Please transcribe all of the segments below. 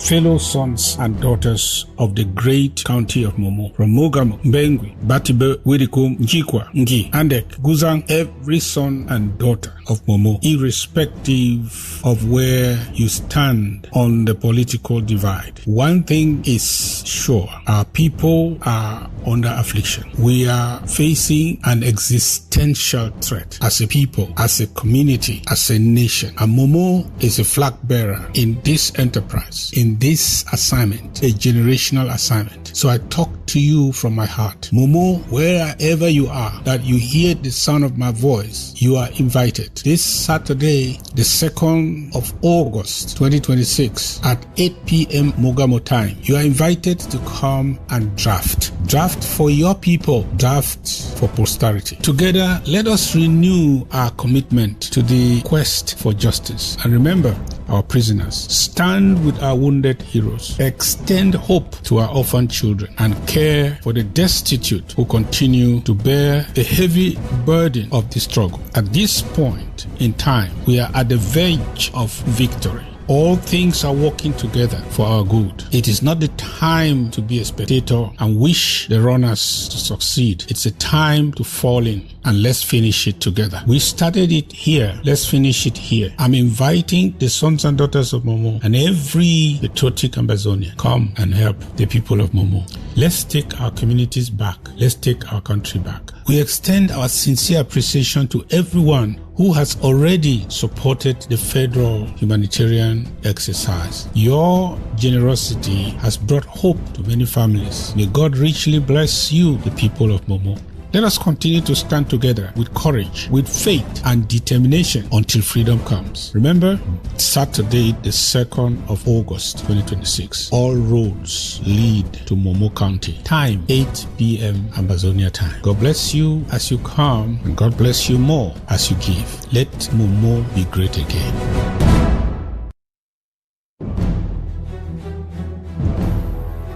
fellow sons and daughters of the great county of Momo, from Mogamo, Mbengwi, Batibe, Widikum, Njikwa, Ngi, Andek, Guzang, every son and daughter of Momo, irrespective of where you stand on the political divide. One thing is sure, our people are under affliction. We are facing an existential threat as a people, as a community, as a nation. And Momo is a flag bearer in this enterprise, in this assignment, a generational assignment. So I talk to you from my heart. Momo, wherever you are, that you hear the sound of my voice, you are invited. This Saturday, the 2nd of August, 2026, at 8 p.m. Mogamo time, you are invited to come and draft. Draft for your people, draft for posterity. Together, let us renew our commitment to the quest for justice. And remember, our prisoners, stand with our wounded heroes, extend hope to our orphan children, and care for the destitute who continue to bear the heavy burden of the struggle. At this point in time, we are at the verge of victory. All things are working together for our good. It is not the time to be a spectator and wish the runners to succeed. It's a time to fall in, and let's finish it together. We started it here. Let's finish it here. I'm inviting the sons and daughters of Momo and every patriotic Ambazonia, come and help the people of Momo. Let's take our communities back. Let's take our country back. We extend our sincere appreciation to everyone who has already supported the federal humanitarian exercise. Your generosity has brought hope to many families. May God richly bless you, the people of Momo. Let us continue to stand together with courage, with faith and determination until freedom comes. Remember, Saturday, the 2nd of August, 2026. All roads lead to Momo County. Time, 8 p.m. Ambazonia time. God bless you as you come, and God bless you more as you give. Let Momo be great again.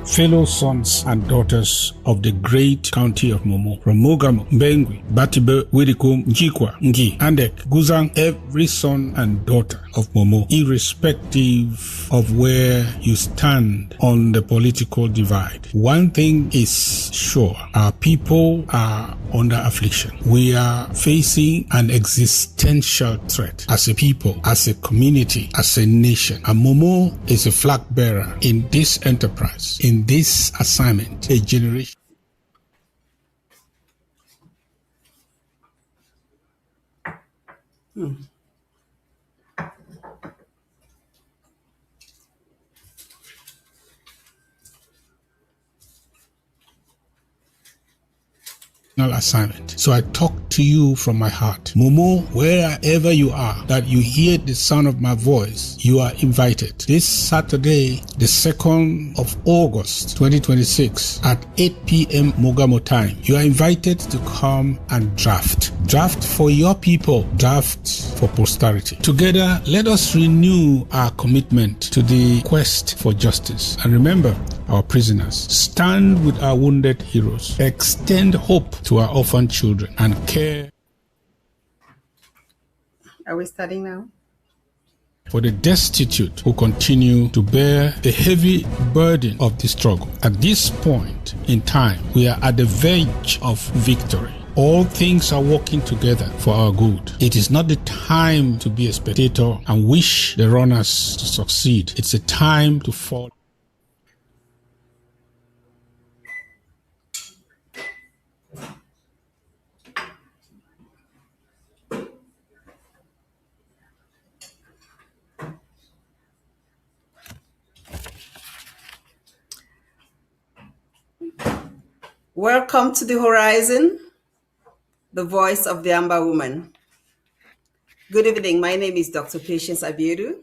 Fellow sons and daughters of the great county of Momo, from Mogamo, Mbengwi, Batibe, Widikum, Njikwa, Ngi, Andek, Guzang, every son and daughter of Momo, irrespective of where you stand on the political divide. One thing is sure, our people are under affliction. We are facing an existential threat as a people, as a community, as a nation. And Momo is a flag bearer in this enterprise, in this assignment, a generation. Assignment. So I talk to you from my heart. Momo, wherever you are, that you hear the sound of my voice, you are invited. This Saturday, the 2nd of August, 2026, at 8 p.m. Mogamo time, you are invited to come and draft. Draft for your people, draft for posterity. Together, let us renew our commitment to the quest for justice. And remember, our prisoners, stand with our wounded heroes, extend hope to our orphan children, and care. Are we starting now? For the destitute who continue to bear the heavy burden of the struggle. At this point in time, we are at the verge of victory. All things are working together for our good. It is not the time to be a spectator and wish the runners to succeed. It's a time to fall. Welcome to the horizon, the voice of the Amba woman. Good evening. My name is Dr. Patience Abiedu.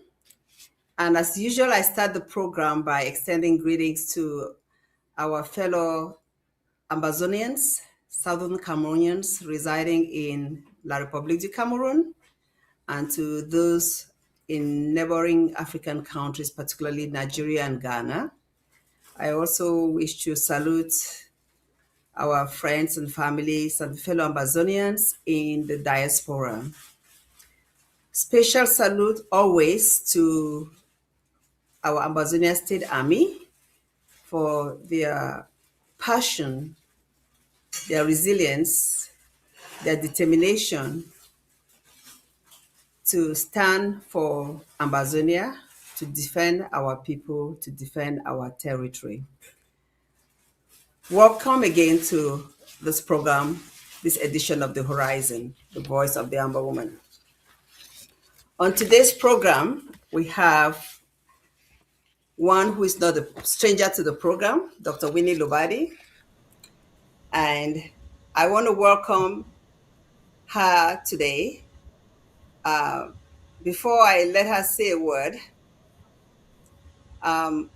And as usual, I start the program by extending greetings to our fellow Ambazonians, Southern Cameroonians residing in La République du Cameroon, and to those in neighboring African countries, particularly Nigeria and Ghana. I also wish to salute our friends and families and fellow Ambazonians in the diaspora. Special salute always to our Ambazonia State Army for their passion, their resilience, their determination to stand for Ambazonia, to defend our people, to defend our territory. Welcome again to this program, this edition of The Horizon, the voice of the Amba woman. On today's program, we have one who is not a stranger to the program, Dr. Winnie Lobati. And I want to welcome her today. Before I let her say a word,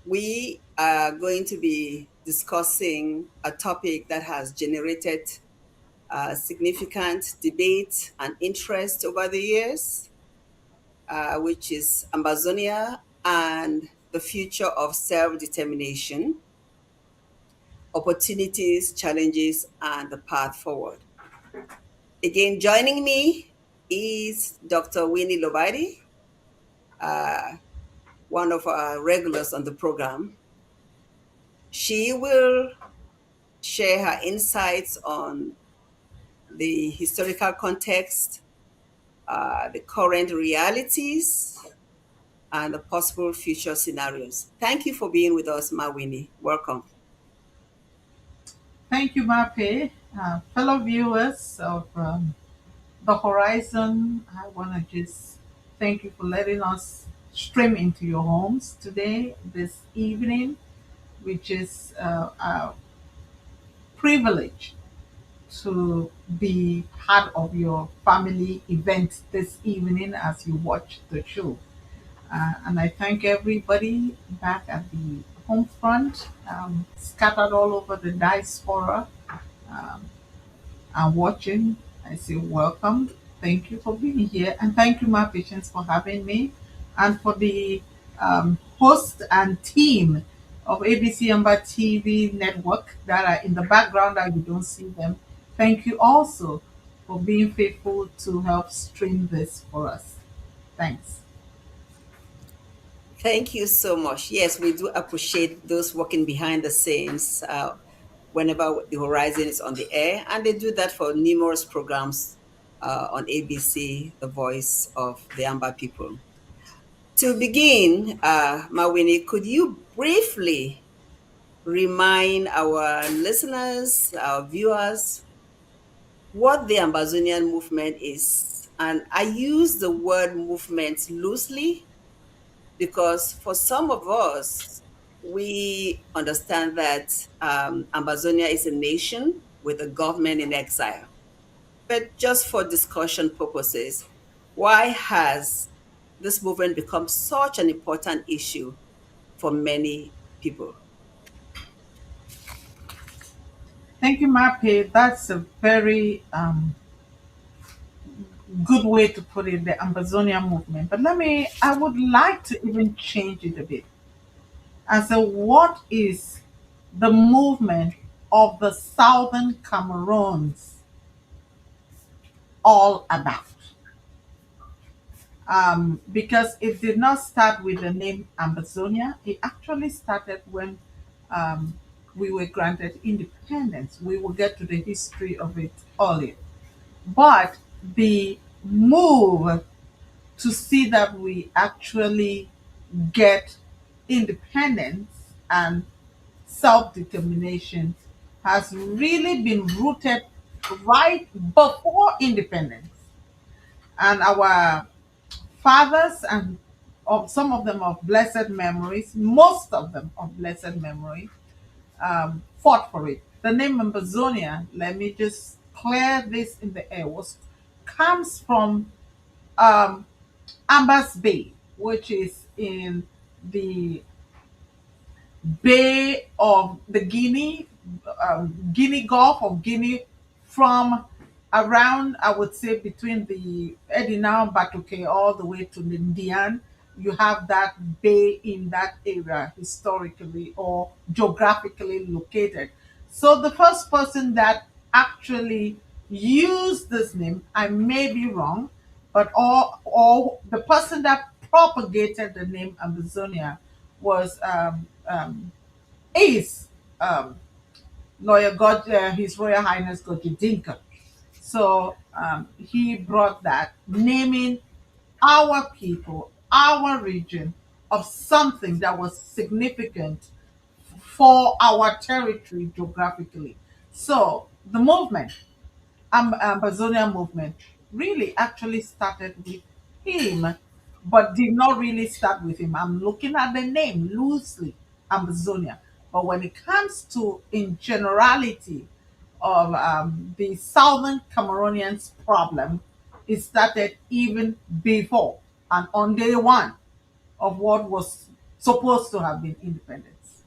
we are going to be discussing a topic that has generated significant debate and interest over the years, which is Ambazonia and the future of self-determination, opportunities, challenges, and the path forward. Again, joining me is Dr. Winnie Lobati, one of our regulars on the program. She will share her insights on the historical context, the current realities, and the possible future scenarios. Thank you for being with us, Ma Winnie. Welcome. Thank you, Mape. Fellow viewers of The Horizon, I want to just thank you for letting us stream into your homes today, this evening, which is a privilege to be part of your family event this evening as you watch the show. And I thank everybody back at the home front, scattered all over the diaspora, and watching. I say welcome. Thank you for being here. And thank you, my patients, for having me. And for the host and team of ABC Amba TV network that are in the background that you don't see them. Thank you also for being faithful to help stream this for us. Thanks. Thank you so much. Yes, we do appreciate those working behind the scenes whenever the Horizon is on the air, and they do that for numerous programs on ABC, the voice of the Amba people. To begin, Mawini, could you briefly remind our listeners, our viewers, what the Ambazonian movement is? And I use the word movement loosely because for some of us, we understand that Ambazonia is a nation with a government in exile. But just for discussion purposes, why has this movement become such an important issue for many people? Thank you, Mape. That's a very good way to put it, the Ambazonia movement. But I would like to even change it a bit. And so, what is the movement of the Southern Cameroons all about? Because it did not start with the name Ambazonia, it actually started when um, we were granted independence. We will get to the history of it earlier. But the move to see that we actually get independence and self determination has really been rooted right before independence. And our fathers, and of some of them of blessed memories, most of them of blessed memory, fought for it. The name Ambazonia, let me just clear this in the air, was comes from um, Ambas Bay, which is in the Bay of the Guinea Gulf of Guinea, from around, I would say, between the Edina and Batuke all the way to Lindian. You have that bay in that area historically or geographically located. So the first person that actually used this name, I may be wrong, but all the person that propagated the name Amazonia was is um, lawyer God, His Royal Highness Gojidinka. So he brought that, naming our people, our region, of something that was significant for our territory geographically. So the movement, Ambazonia movement, really actually started with him, but did not really start with him. I'm looking at the name loosely, Ambazonia. But when it comes to, in generality, of the Southern Cameroonians' problem, it started even before and on day one of what was supposed to have been independence.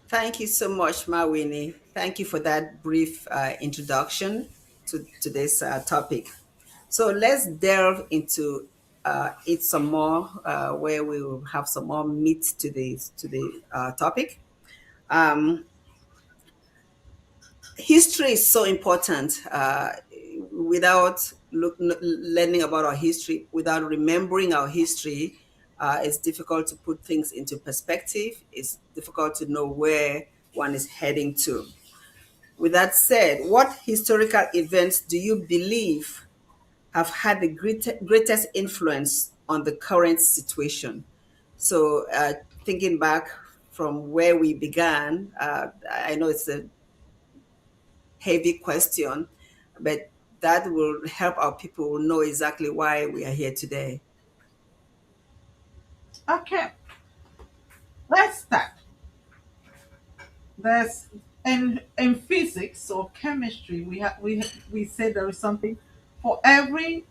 Thank you so much, Mawini. Thank you for that brief introduction to this topic. So let's delve into it some more, where we will have some more meat to the topic. Um, History is so important. Without learning about our history, without remembering our history, it's difficult to put things into perspective. It's difficult to know where one is heading to. With that said, what historical events do you believe have had the greatest influence on the current situation? So, thinking back from where we began, I know it's a heavy question, but that will help our people know exactly why we are here today. Okay, let's start. There's in physics or chemistry, we say there is something for every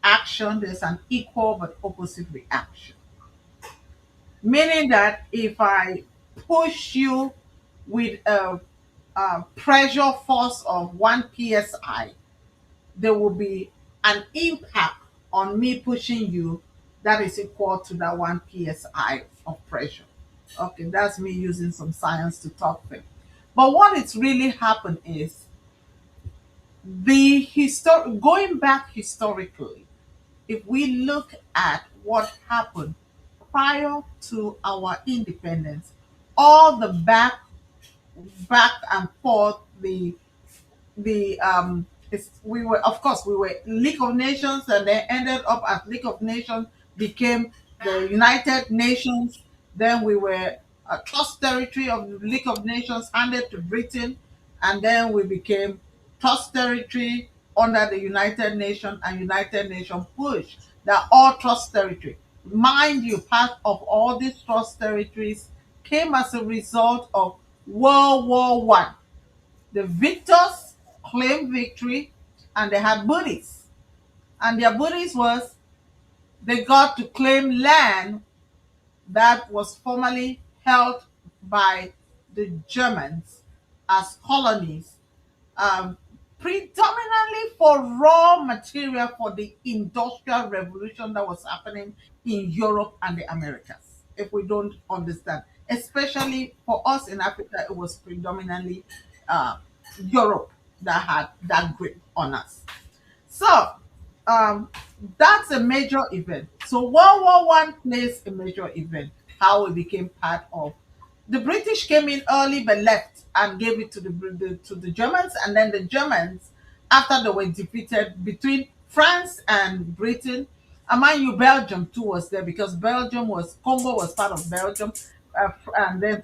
action. There's an equal but opposite reaction. Meaning that if I push you with a pressure force of 1 psi, there will be an impact on me pushing you that is equal to that 1 psi of pressure. Okay, that's me using some science to talk things. But what it's really happened is going back historically, if we look at what happened prior to our independence, all the back and forth, we were, of course, we were League of Nations, and then ended up as League of Nations, became the United Nations. Then we were a trust territory of the League of Nations handed to Britain, and then we became trust territory under the United Nations, and United Nations push that all trust territory. Mind you, part of all these trust territories came as a result of World War I. The victors claimed victory, and they had booties. And their booties was they got to claim land that was formerly held by the Germans as colonies, um, predominantly for raw material for the industrial revolution that was happening in Europe and the Americas. If we don't understand, especially for us in Africa, it was predominantly uh, Europe that had that grip on us. So um, that's a major event. So World War I plays a major event. How we became part of. The British came in early but left and gave it to the Germans, and then the Germans, after they were defeated between France and Britain, and mind you, Belgium too was there because Congo was part of Belgium, and then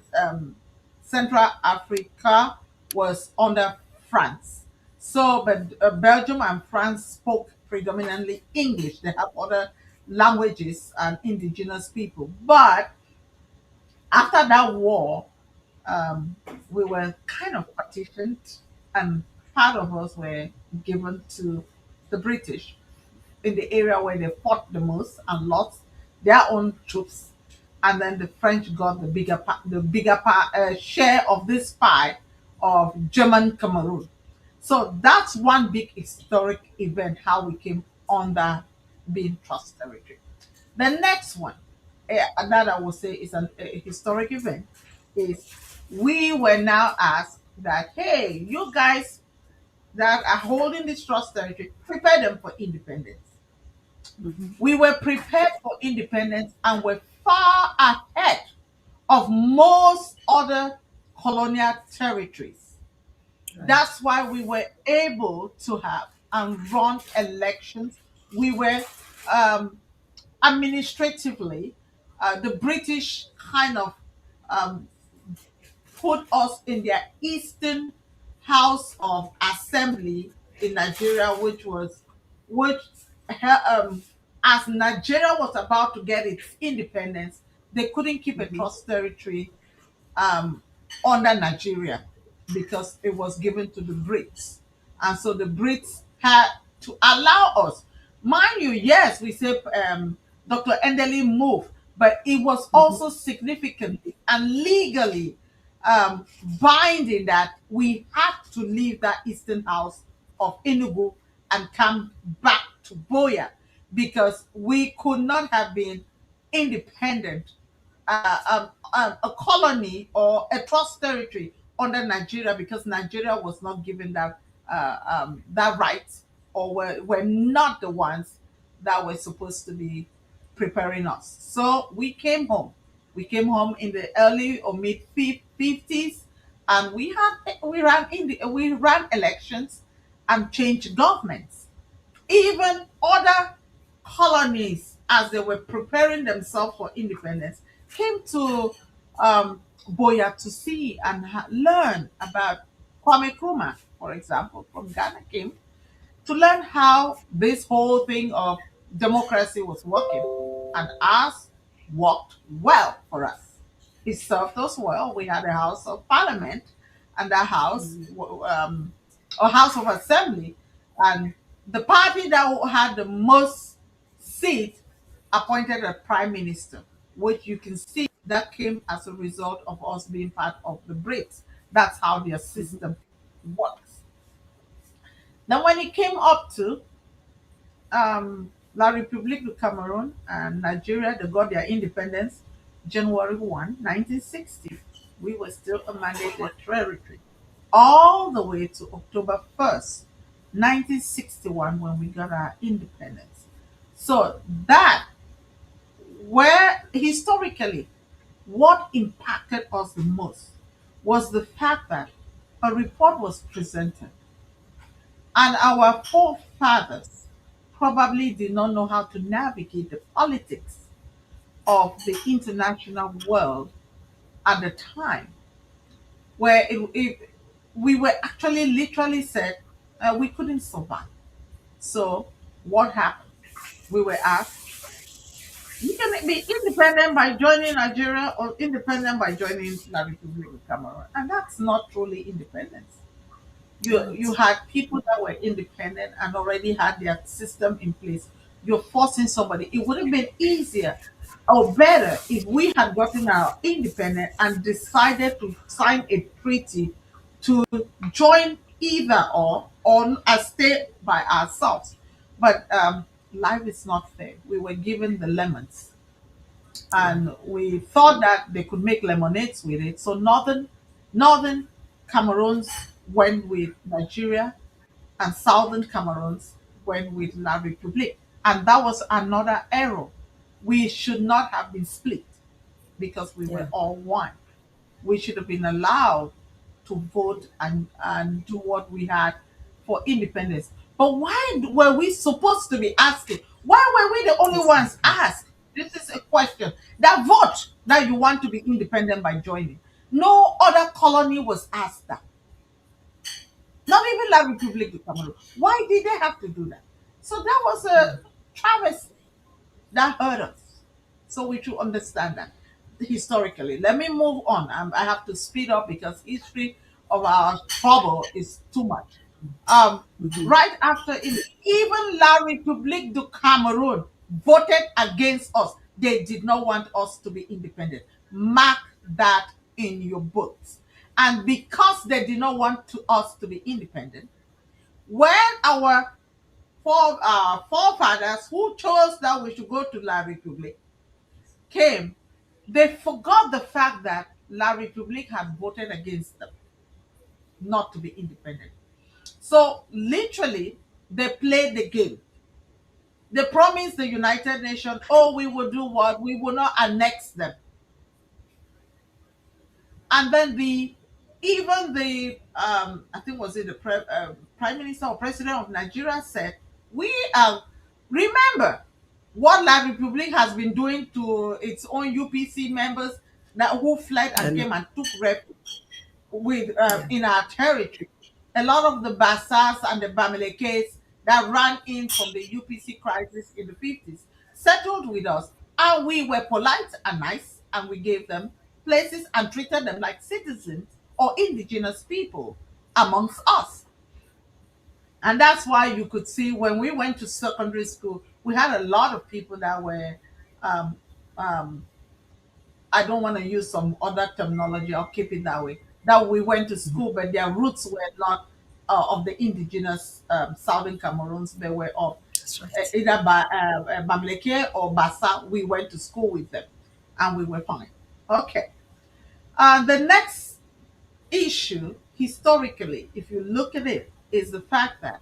Central Africa was under France. So, but Belgium and France spoke predominantly English. They have other languages and indigenous people. But after that war, um, we were kind of partitioned, and part of us were given to the British in the area where they fought the most and lost their own troops, and then the French got share of this pie of German Cameroon. So that's one big historic event how we came under being trust territory. The next one, that I will say is a historic event, is we were now asked that, hey, you guys that are holding this trust territory, prepare them for independence. We were prepared for independence and were far ahead of most other colonial territories. That's why we were able to have and run elections. We were um, administratively, the British kind of um, put us in their Eastern House of Assembly in Nigeria, which as Nigeria was about to get its independence, they couldn't keep a trust territory um, under Nigeria because it was given to the Brits. And so the Brits had to allow us. Mind you, yes, we say Dr. Endeli moved, but it was also significantly and legally binding that we had to leave that Eastern House of Enugu and come back to Boya because we could not have been independent, a colony or a trust territory under Nigeria because Nigeria was not given that right, or were not the ones that were supposed to be preparing us. So we came home. We came home in the early or mid 50s, and we ran elections and changed governments. Even other colonies, as they were preparing themselves for independence, came to Boya to see and learn about Kwame Nkrumah, for example, from Ghana came to learn how this whole thing of democracy was working, and ours worked well for us. It served us well. We had a House of Parliament and a House of Assembly, and the party that had the most seats appointed a prime minister, which you can see that came as a result of us being part of the Brits. That's how their system works. Then when it came up to La République du Cameroon and Nigeria, they got their independence January 1, 1960. We were still a mandated territory all the way to October 1st, 1961, when we got our independence. So that, where historically, what impacted us the most was the fact that a report was presented and our forefathers probably did not know how to navigate the politics of the international world at the time, where we were actually literally said we couldn't survive. So, what happened? We were asked, you can be independent by joining Nigeria or independent by joining La Republic of Cameroon. And that's not truly independence. You had people that were independent and already had their system in place. You're forcing somebody. It would have been easier or better if we had gotten our independence and decided to sign a treaty to join either or stay by ourselves. But life is not fair. We were given the lemons, and we thought that they could make lemonades with it. So northern Cameroons went with Nigeria, and southern Cameroons went with La République, and that was another error. We should not have been split because we were Yeah. all one. We should have been allowed to vote and do what we had for independence. But why were we supposed to be asking? Why were we the only ones asked? This is a question. That vote that you want to be independent by joining. No other colony was asked that. Not even La République du Cameroon. Why did they have to do that? So that was a travesty that hurt us. So we should understand that historically. Let me move on. I have to speed up because history of our trouble is too much. Right after even La République du Cameroon voted against us. They did not want us to be independent. Mark that in your books. And because they did not want us to be independent, when our forefathers who chose that we should go to La République came, they forgot the fact that La République had voted against them not to be independent. So literally, they played the game. They promised the United Nations, oh, we will do what? We will not annex them. And then even the I think was it the prime minister or president of Nigeria said, we are, remember what La Republique has been doing to its own UPC members that who fled and And came and took refuge with yeah. in our territory. A lot of the Bassas and the Bamilekes that ran in from the UPC crisis in the 50s settled with us, and we were polite and nice, and we gave them places and treated them like citizens or indigenous people amongst us. And that's why you could see when we went to secondary school, we had a lot of people that were um, um, I don't want to use some other terminology. I'll keep it that way. That we went to school, but their roots were not of the indigenous southern Cameroons. They were of That's right. either Bamileke or Bassa. We went to school with them, and we were fine. Okay. The next issue, historically, if you look at it, is the fact that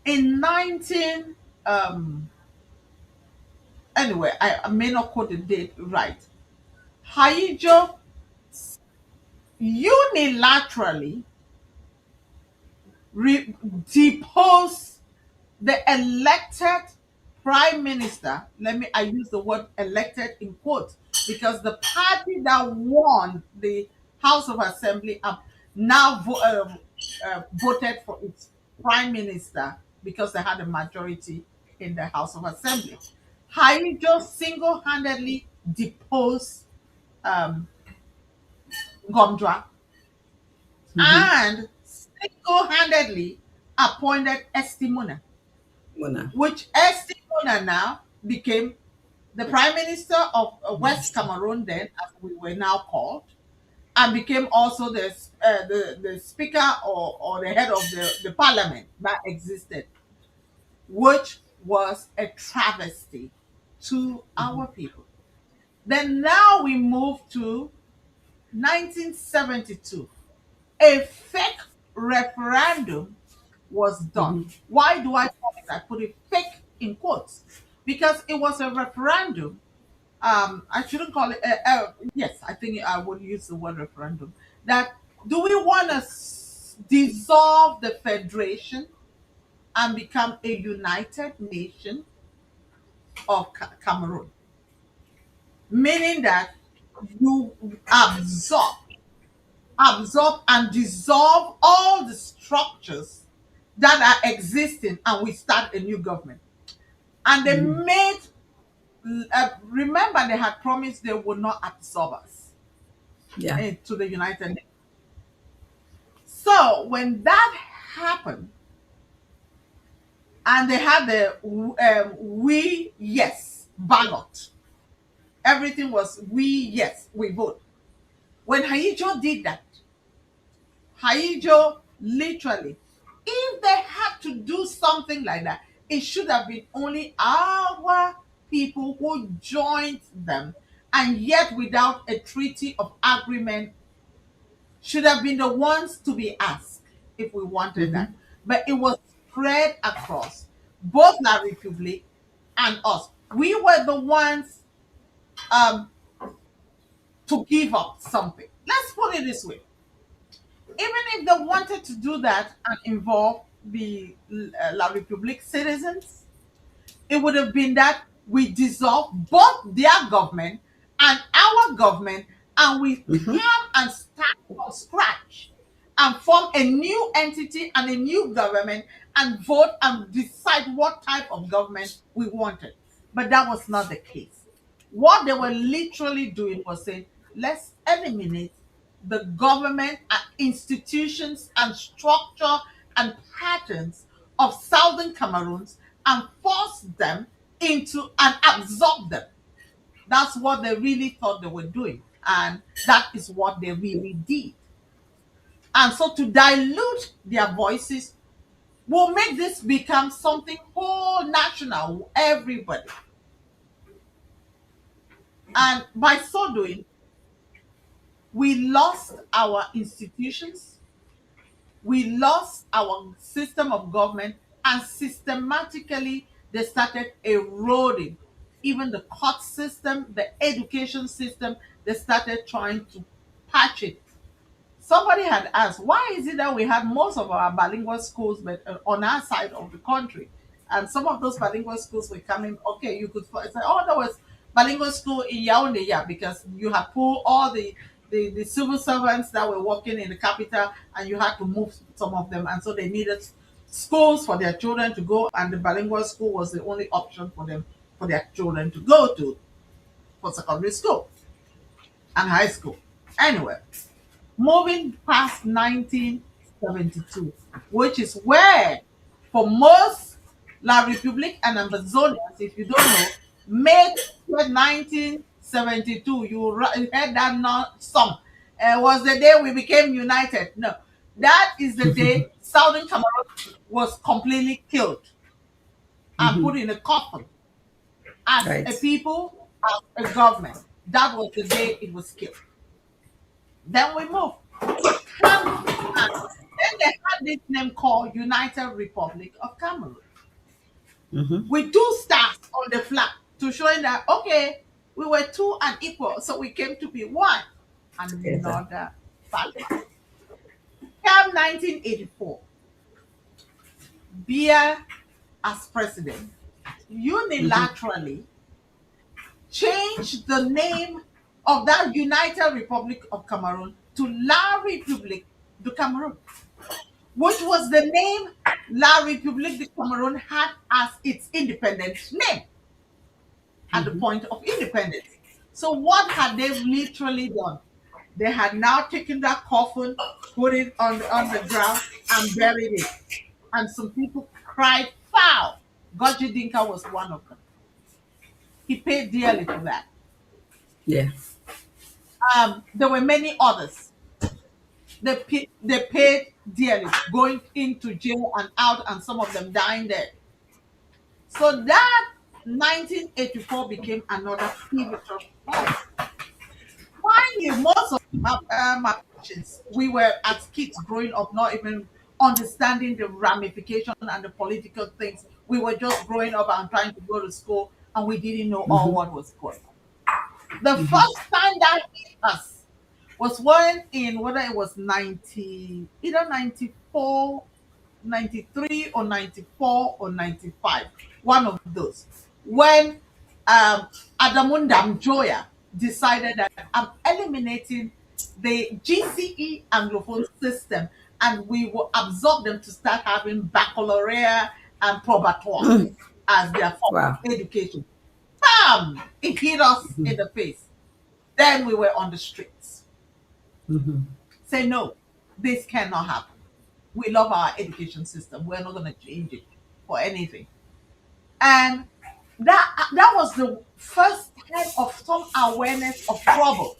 in 19 anyway, I may not quote the date right. Haijo unilaterally depose the elected prime minister. I use the word elected in quotes because the party that won the House of Assembly now voted for its prime minister because they had a majority in the House of Assembly. Haijo single-handedly deposed um, Gomdwa and single-handedly appointed Estimuna, Mona. which Estimuna now became the prime minister of West Cameroon then, as we were now called, and became also the speaker or the head of the parliament that existed, which was a travesty to our people. Then now we move to 1972. A fake referendum was done. Why do I call it? I put it fake in quotes because it was a referendum. I shouldn't call it. Yes, I think I would use the word referendum. That do we want to dissolve the federation and become a united nation of Cameroon? Meaning that you absorb and dissolve all the structures that are existing and we start a new government. And they made, remember, they had promised they would not absorb us Yeah. to the United Nations. So when that happened, and they had the we yes ballot, everything was we yes, we vote. When Haijo did that, Haijo literally, if they had to do something like that, it should have been only our people who joined them, and yet without a treaty of agreement, should have been the ones to be asked if we wanted that. But it was spread across both La Republique and us. We were the ones um, to give up something. Let's put it this way. Even if they wanted to do that and involve the La Republique citizens, it would have been that we dissolve both their government and our government, and we come and start from scratch and form a new entity and a new government and vote and decide what type of government we wanted. But that was not the case. What they were literally doing was saying, let's eliminate the government and institutions and structure and patterns of Southern Cameroons and force them into and absorb them. That's what they really thought they were doing. And that is what they really did. And so to dilute their voices will make this become something whole national, everybody. And by so doing, we lost our institutions, we lost our system of government, And systematically, they started eroding even the court system, the education system. They started trying to patch it. Somebody had asked, why is it that we had most of our bilingual schools but on our side of the country? And some of those bilingual schools were coming, okay, you could say, oh, there was bilingual school in Yaoundé, yeah, because you had pulled all the civil servants that were working in the capital and you had to move some of them. And so they needed schools for their children to go, and the bilingual school was the only option for them, for their children to go to for secondary school and high school. Anyway, moving past 1972, which is where, for most La République and Ambazonians, if you don't know, May 1972, you heard that song, was the day we became united. No, that is the day Southern Cameroon was completely killed and put in a coffin as a Right. people, as a government. That was the day it was killed. Then we moved. And then they had this name called United Republic of Cameroon with two stars on the flag to showing that, okay, we were two and equal, so we came to be one. Together. Another fact. Came 1984, Biya as president unilaterally changed the name of that United Republic of Cameroon to La République du Cameroun, which was the name La République du Cameroun had as its independent name at the point of independence. So what had they literally done? They had now taken that coffin, put it on the ground, and buried it. And some people cried foul. Goji Dinka was one of them. He paid dearly for that. Yeah. There were many others. They paid dearly, going into jail and out, and some of them dying there. So that 1984 became another pivotal point. Mind you, most of my patients, we were as kids growing up, not even understanding the ramification and the political things. We were just growing up and trying to go to school, and we didn't know all what was going on. The first time that hit us was when in whether it was 90, either 94, 93, or 94 or 95, one of those, when Adamundam Joya decided that I'm eliminating the GCE Anglophone system and we will absorb them to start having baccalaureate and probatoire as their form of Wow. education. Bam! It hit us in the face. Then we were on the streets. Say, no, this cannot happen. We love our education system. We're not going to change it for anything. And that was the first time of some awareness of trouble.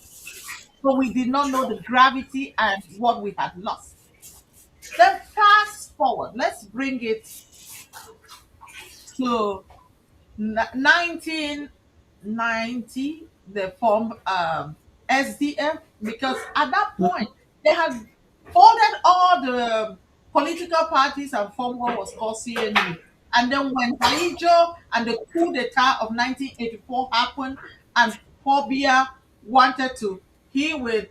But we did not know the gravity and what we had lost. Then fast forward, let's bring it to 1990. They formed SDF, because at that point they had folded all the political parties and formed what was called CNU. And then when Haijo and the coup d'etat of 1984 happened, and Paul Biya wanted to, he with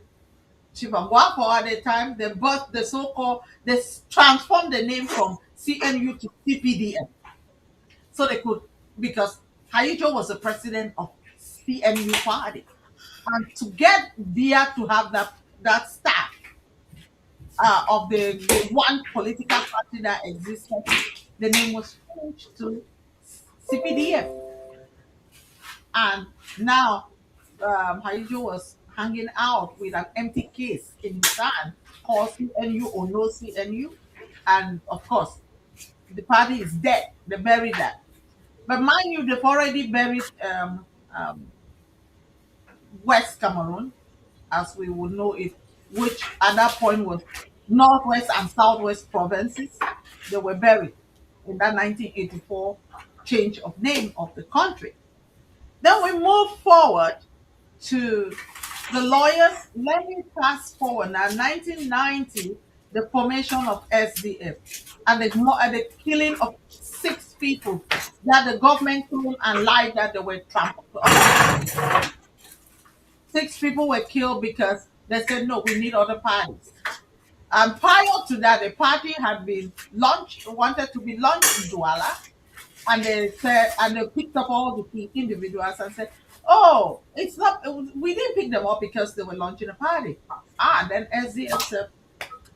Chivamwako at the time, they bought the so-called, they transformed the name from CNU to CPDM. So they could, because Haijo was the president of CNU party. And to get Biya to have that staff of the one political party that existed, the name was changed to CPDM. And now Haijo was hanging out with an empty case in his hand called CNU or no CNU. And of course, the party is dead. They buried that. But mind you, they've already buried West Cameroon, as we would know it, which at that point was Northwest and Southwest provinces. They were buried in that 1984 change of name of the country. Then we move forward to the lawyers. Let me fast forward now. 1990, the formation of SDF and the killing of 6 people that the government told and lied that they were trampled. 6 people were killed because they said, no, we need other parties. And prior to that, the party had been launched, wanted to be launched in Douala, and they said, and they picked up all the individuals and said, "Oh, it's not. We didn't pick them up because they were launching a party." And then SDF said,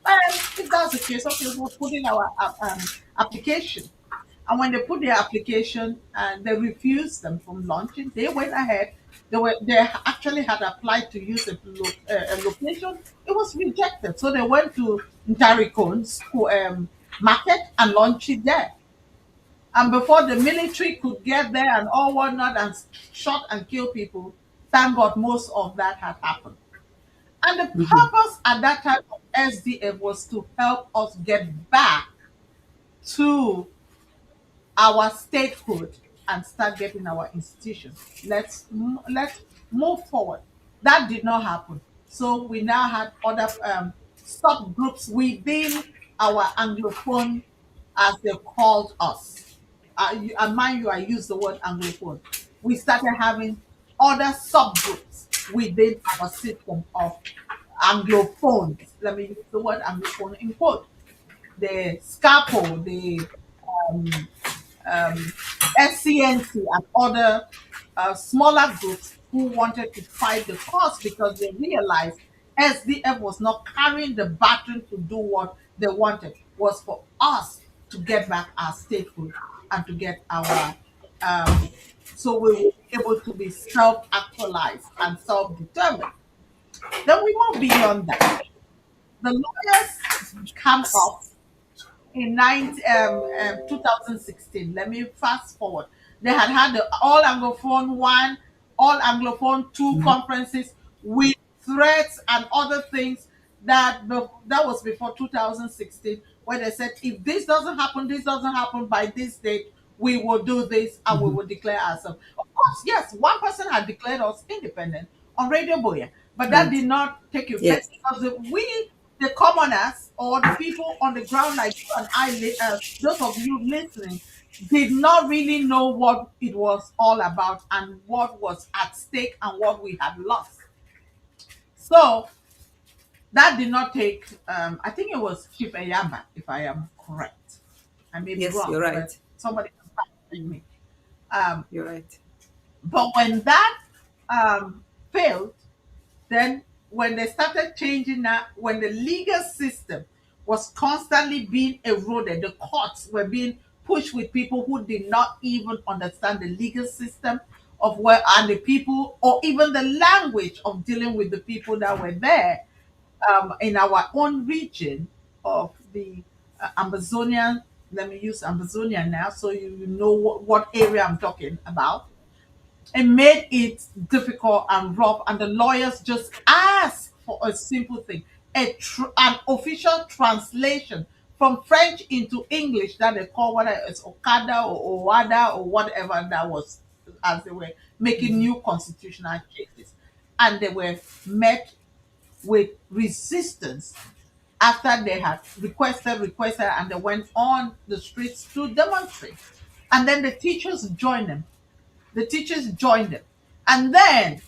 "Well, if that's the case, okay, we'll put in our application." And when they put their application and they refused them from launching, they went ahead. They actually had applied to use a location. It was rejected, so they went to Ntarikon's market and launched it there. And before the military could get there and all whatnot and shot and kill people, thank God most of that had happened. And the purpose at that time of SDF was to help us get back to our statehood and start getting our institutions. Let's move forward. That did not happen. So we now had other subgroups within our Anglophone, as they called us. And mind you, I use the word Anglophone. We started having other subgroups within our system of Anglophones. Let me use the word Anglophone in quote. The SCAPO, the um, SCNC, and other smaller groups who wanted to fight the cause because they realized SDF was not carrying the baton to do what they wanted, was for us to get back our statehood and to get our, um, so we were able to be self-actualized and self-determined. Then we move beyond that. The lawyers come up in 2016. Let me fast forward. They had the All Anglophone 1, All Anglophone 2 conferences with threats and other things that was before 2016, where they said, if this doesn't happen by this date, we will do this and we will declare ourselves. Of course, yes, one person had declared us independent on Radio Boya, but that did not take effect Yes. because the commoners or the people on the ground like you and those of you listening, did not really know what it was all about and what was at stake and what we had lost. So that did not take, I think it was Chief Eyamba, if I am correct. I may be Yes, wrong, you're but right. somebody can fact check me. Um, You're right. but when that failed, then when they started changing that, when the legal system was constantly being eroded, the courts were being pushed with people who did not even understand the legal system of where and the people, or even the language of dealing with the people that were there in our own region of the Amazonian. Let me use Ambazonia now, so you know what area I'm talking about. It made it difficult and rough, and the lawyers just asked for a simple thing, an official translation from French into English that they call, whether it's Okada or Owada or whatever that was, as they were making new constitutional changes. And they were met with resistance after they had requested, and they went on the streets to demonstrate. And then the teachers joined them. And then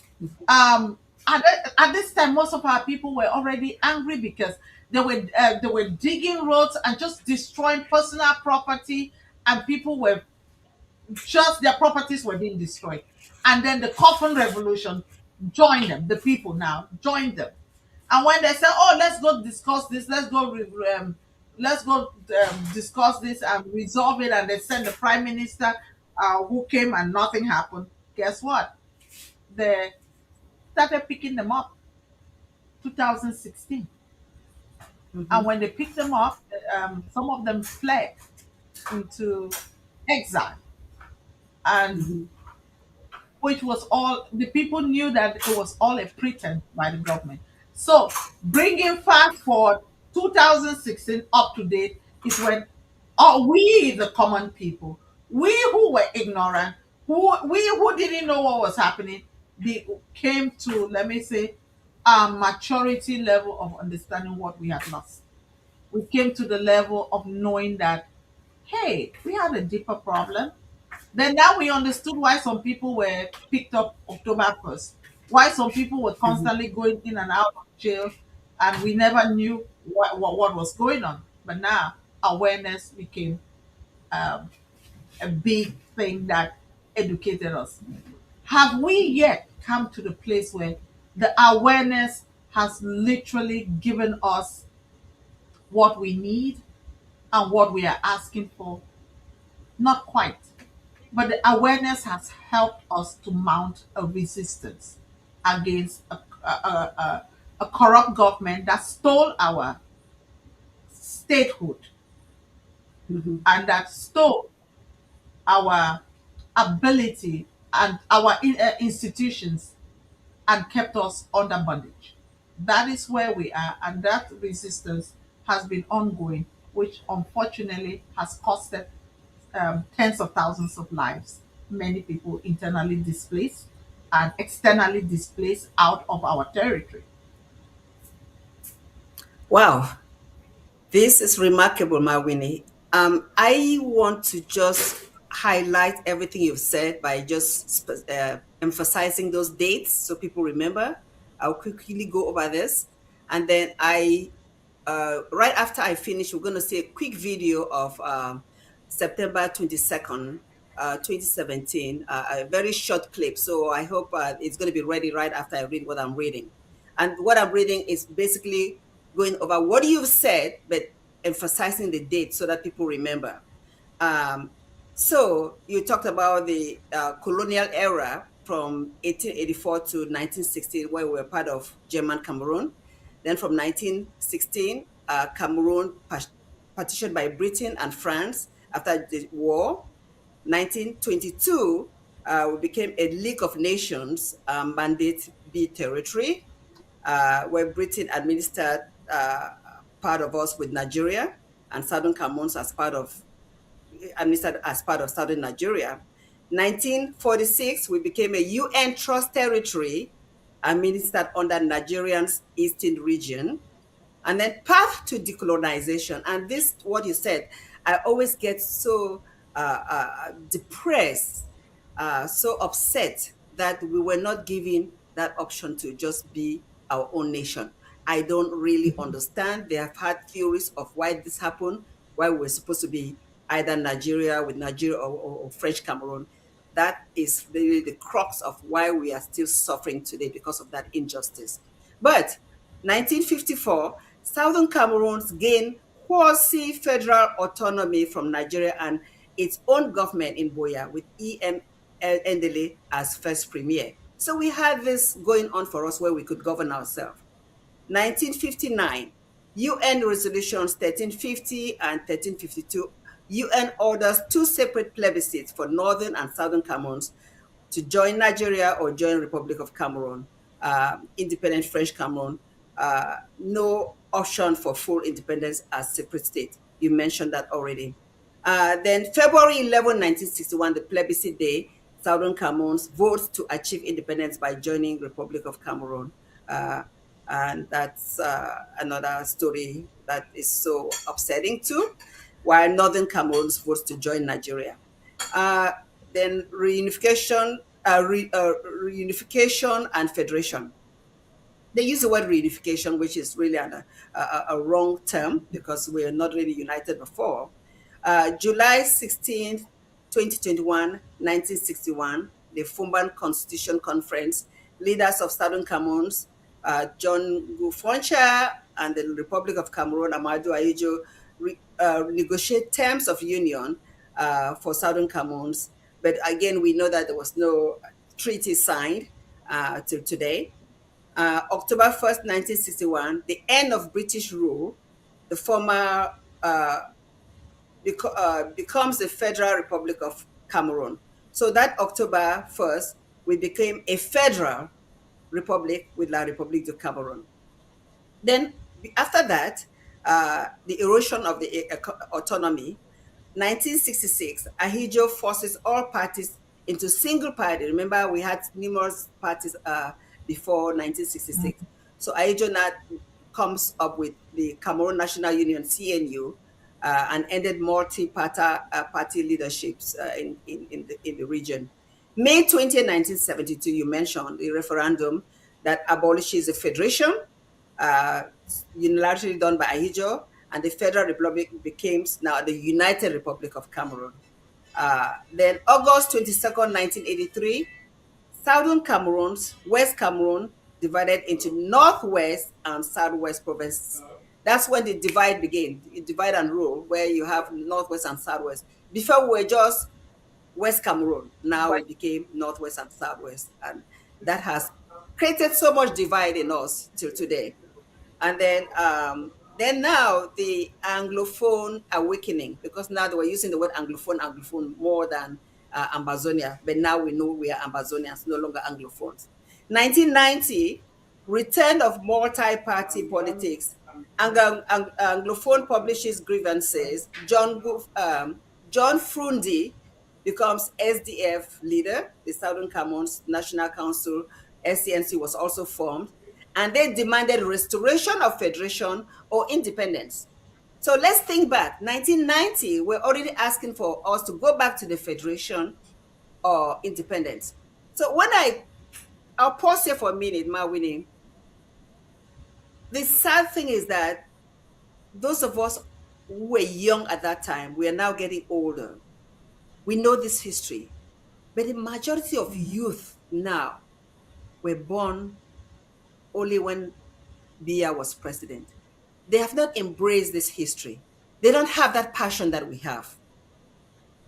at this time, most of our people were already angry because they were digging roads and just destroying personal property, and people were just, their properties were being destroyed. And then the coffin revolution joined them. The people now joined them. And when they said, "Oh, let's go discuss this. Let's go discuss this and resolve it," and they sent the prime minister, who came and nothing happened. Guess what? They started picking them up. 2016, and when they picked them up, some of them fled into exile, and which was all, the people knew that it was all a pretense by the government. So, bringing fast forward 2016 up to date is when we, the common people, we who were ignorant, who didn't know what was happening, came to, let me say, a maturity level of understanding what we had lost. we came to the level of knowing that, hey, we had a deeper problem. Then now we understood why some people were picked up October 1st, why some people were constantly going in and out of jail, and we never knew what was going on. But now awareness became um, a big thing that educated us. Have we yet come to the place where the awareness has literally given us what we need and what we are asking for? Not quite. But the awareness has helped us to mount a resistance against a corrupt government that stole our statehood and that stole our ability and our institutions and kept us under bondage. That is where we are, and that resistance has been ongoing, which unfortunately has costed tens of thousands of lives, many people internally displaced and externally displaced out of our territory. Wow, this is remarkable, Winnie. I want to just highlight everything you've said by just emphasizing those dates so people remember. I'll quickly go over this. And then right after I finish, we're going to see a quick video of September 22nd, 2017, a very short clip. So I hope it's going to be ready right after I read what I'm reading. And what I'm reading is basically going over what you've said, but emphasizing the date so that people remember. So you talked about the colonial era from 1884 to 1916, where we were part of German Cameroon. Then from 1916, Cameroon partitioned by Britain and France after the war. 1922, we became a League of Nations mandate B territory, where Britain administered part of us with Nigeria and Southern Cameroon as part of administered as part of Southern Nigeria. 1946, we became a UN trust territory administered under Nigerian's eastern region. And then path to decolonization. And this, what you said, I always get so depressed, so upset that we were not given that option to just be our own nation. I don't really understand. They have had theories of why this happened, why we're supposed to be either Nigeria with Nigeria or French Cameroon. That is really the crux of why we are still suffering today because of that injustice. But 1954, Southern Cameroon gained quasi-federal autonomy from Nigeria and its own government in Boya with E.M. Endele as first premier. So we had this going on for us where we could govern ourselves. 1959, UN resolutions 1350 and 1352, UN orders two separate plebiscites for Northern and Southern Cameroons to join Nigeria or join Republic of Cameroon, independent French Cameroon, no option for full independence as separate state. You mentioned that already. Then February 11, 1961, the plebiscite day, Southern Cameroons votes to achieve independence by joining Republic of Cameroon. And that's another story that is so upsetting too, while Northern Cameroons votes to join Nigeria. Then reunification and federation. They use the word reunification, which is really a wrong term because we are not really united before. July 16th, 2021, 1961, the Fumban Constitution Conference, leaders of Southern Cameroons, John Gufoncha and the Republic of Cameroon, Amadou Ahidjo, negotiate terms of union for Southern Cameroons. But again, we know that there was no treaty signed till today. October 1st, 1961, the end of British rule, the former becomes the Federal Republic of Cameroon. So that October 1st, we became a federal republic with La République de Cameroon. Then after that, the erosion of the autonomy, 1966, Ahidjo forces all parties into single party. Remember, we had numerous parties before 1966. So Ahidjo now comes up with the Cameroon National Union, CNU, and ended multi-party leaderships in the region. May 20, 1972, you mentioned the referendum that abolishes the federation, unilaterally done by Ahidjo, and the Federal Republic becomes now the United Republic of Cameroon. Then August 22nd, 1983, Southern Cameroon, West Cameroon, divided into Northwest and Southwest provinces. That's when the divide began, divide and rule, where you have Northwest and Southwest. Before we were just West Cameroon, now it became Northwest and Southwest. And that has created so much divide in us till today. And then now the Anglophone awakening, because now they were using the word Anglophone more than Ambazonia, but now we know we are Ambazonians, no longer Anglophones. 1990, return of multi-party politics. Anglophone publishes grievances. John Frundi becomes SDF leader. The Southern Cameroon's National Council, SCNC, was also formed. And they demanded restoration of federation or independence. So let's think back. 1990, we're already asking for us to go back to the federation or independence. So when I'll pause here for a minute, Winnie. The sad thing is that those of us who were young at that time, we are now getting older. We know this history. But the majority of youth now were born only when Biya was president. They have not embraced this history. They don't have that passion that we have.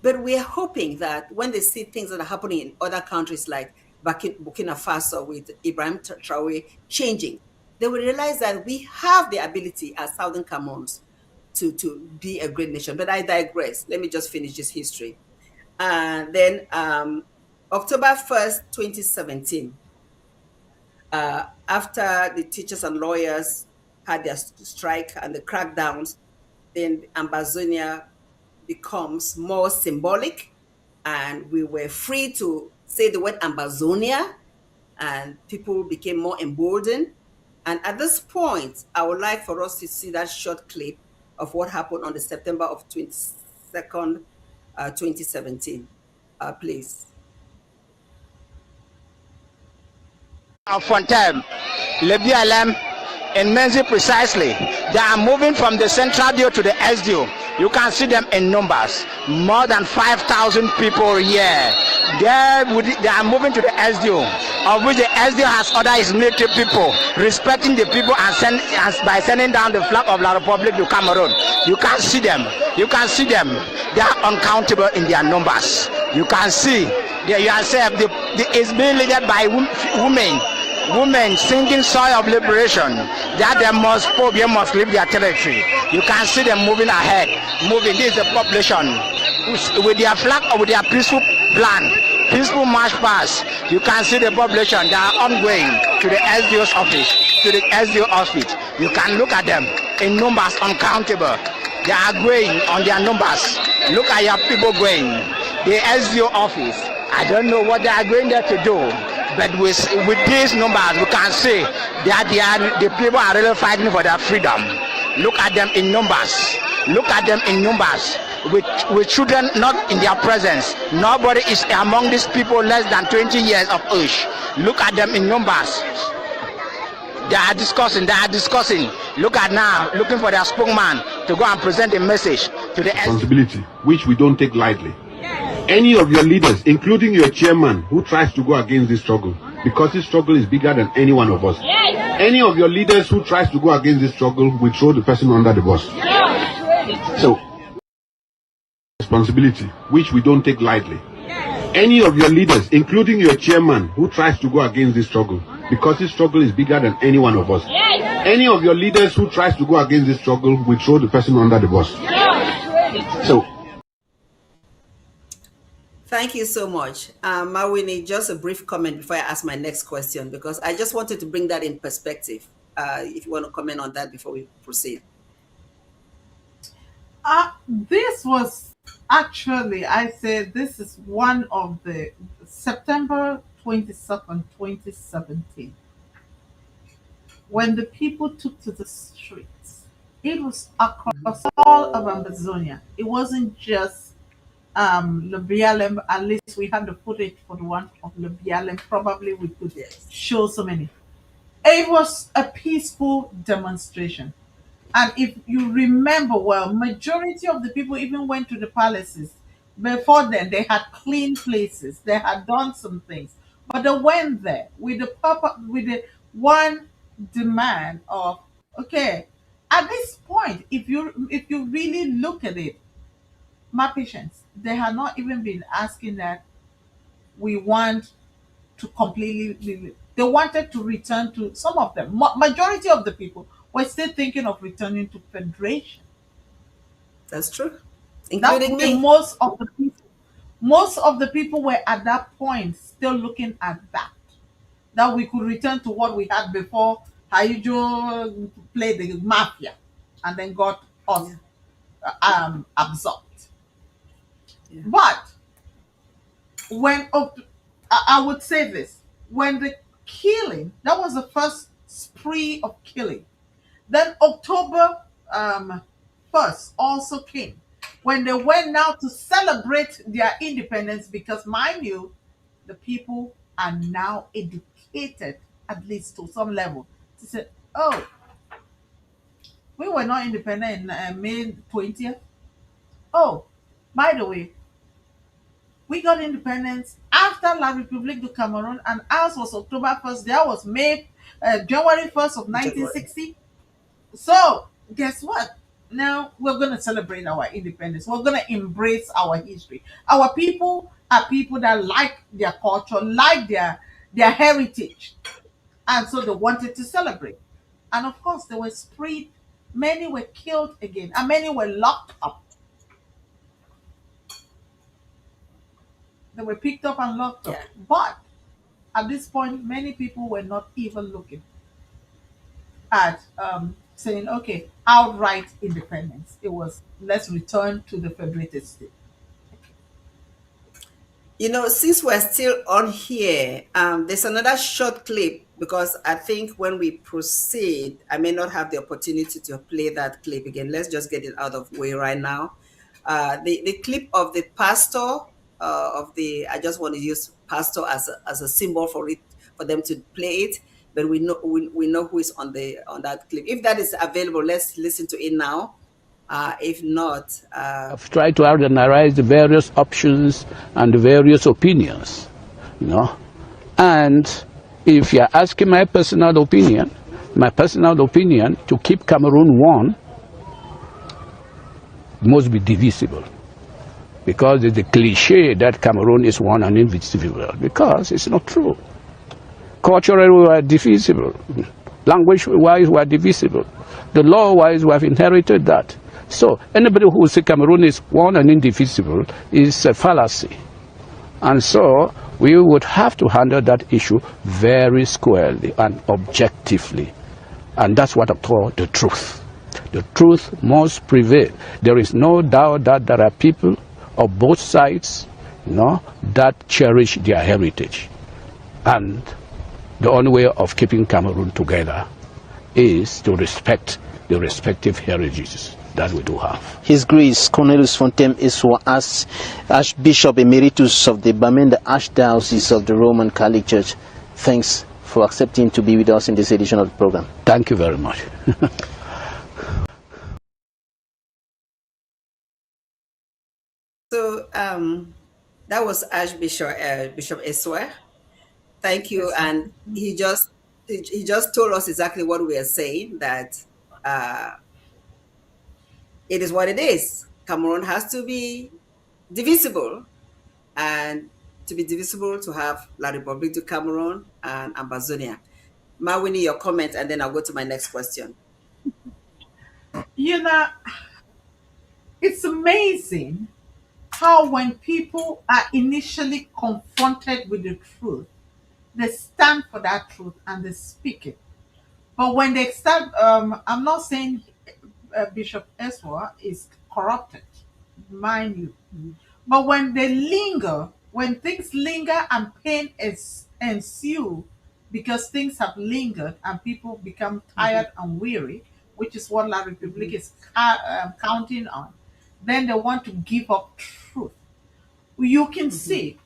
But we are hoping that when they see things that are happening in other countries like Burkina Faso with Ibrahim Traoré changing, they will realize that we have the ability as Southern Cameroons to be a great nation. But I digress. Let me just finish this history. And then October 1st, 2017, after the teachers and lawyers had their strike and the crackdowns, then Ambazonia becomes more symbolic, and we were free to say the word Ambazonia, and people became more emboldened. And at this point, I would like for us to see that short clip of what happened on the September of 22nd, 2017, please. Fontaine, Le BLM, and Menzi precisely. They are moving from the central deal to the SDO. You can see them in numbers, more than 5,000 people here. They are moving to the SDO, of which the SDO has ordered his military people, respecting the people and by sending down the flag of La Republique du Cameroon. You can see them. You can see them. They are uncountable in their numbers. You can see yourself. It's being led by women singing Soil of Liberation, that they must leave their territory. You can see them moving ahead, moving. This is the population with their flag or with their peaceful plan, peaceful march past. You can see the population. They are ongoing to the SDO's office, to the SDO office. You can look at them in numbers uncountable. They are going on their numbers. Look at your people going. The SDO office, I don't know what they are going there to do. But with these numbers, we can see that the people are really fighting for their freedom. Look at them in numbers. Look at them in numbers. With children not in their presence. Nobody is among these people less than 20 years of age. Look at them in numbers. They are discussing. Look at now, looking for their spokesman to go and present a message to the responsibility, which we don't take lightly. Any of your leaders, including your chairman, who tries to go against this struggle, because this struggle is bigger than any one of us. Any of your leaders who tries to go against this struggle, we throw the person under the bus. So, responsibility, which we don't take lightly. Any of your leaders, including your chairman, who tries to go against this struggle, because this struggle is bigger than any one of us. Any of your leaders who tries to go against this struggle, we throw the person under the bus. So, thank you so much. Winnie, just a brief comment before I ask my next question, because I just wanted to bring that in perspective. If you want to comment on that before we proceed. This was actually, I said, this is one of the September 22nd, 2017. when the people took to the streets, it was across all of Ambazonia. It wasn't just Lebialem. At least we have the footage for the one of Lebialem. Probably we could Yes. show so many. It was a peaceful demonstration. And if you remember well, majority of the people even went to the palaces. Before then, they had clean places. They had done some things, but they went there with with the one demand of, okay, at this point, if you really look at it, my patients, they had not even been asking that we want to completely. They wanted to return to, some of them. Majority of the people were still thinking of returning to federation. That's true. That's Including where me. most of the people were at that point still looking at that we could return to what we had before Haijo played the mafia and then got us Yeah. absorbed. Yeah. But when I would say this, when the killing, that was the first spree of killing. Then October 1st also came when they went now to celebrate their independence, because mind you, the people are now educated, at least to some level, to say, oh, we were not independent in May 20th. Oh, by the way, we got independence after La République du Cameroon, and ours was October 1st. There was January 1st of January. 1960. So, guess what? Now we're going to celebrate our independence. We're going to embrace our history. Our people are people that like their culture, like their heritage. And so they wanted to celebrate. And of course, they were sprayed. Many were killed again, and many were locked up. They were picked up and locked Yeah. up. But at this point, many people were not even looking at saying, okay, outright independence. It was, let's return to the federated state. You know, since we're still on here, there's another short clip because I think when we proceed, I may not have the opportunity to play that clip again. Let's just get it out of the way right now. The clip of the pastor I just want to use pastor as a symbol for it, for them to play it. But we know who is on that clip. If that is available, let's listen to it now. If not, I've tried to analyze the various options and the various opinions, And if you're asking my personal opinion to keep Cameroon one must be divisible. Because it's a cliche that Cameroon is one and indivisible, because it's not true. Culturally, we are divisible. Language-wise, we are divisible. The law-wise, we have inherited that. So anybody who says Cameroon is one and indivisible is a fallacy. And so we would have to handle that issue very squarely and objectively. And that's what I call the truth. The truth must prevail. There is no doubt that there are people of both sides, that cherish their heritage. And the only way of keeping Cameroon together is to respect the respective heritages that we do have. His Grace Cornelius Fontem Iswa, as Archbishop Emeritus of the Bamenda Archdiocese of the Roman Catholic Church, thanks for accepting to be with us in this edition of the program. Thank you very much. So that was Bishop Eswer. Thank you, and he just told us exactly what we are saying, that it is what it is. Cameroon has to be divisible, and to be divisible, to have La République du Cameroon and Ambazonia. Winnie, your comment, and then I'll go to my next question. It's amazing how when people are initially confronted with the truth, they stand for that truth and they speak it. But when they start, I'm not saying Bishop Eswa is corrupted, mind you. But when they linger, when things linger and pain ensue, because things have lingered and people become tired and weary, which is what La République is counting on, then they want to give up truth. You can see,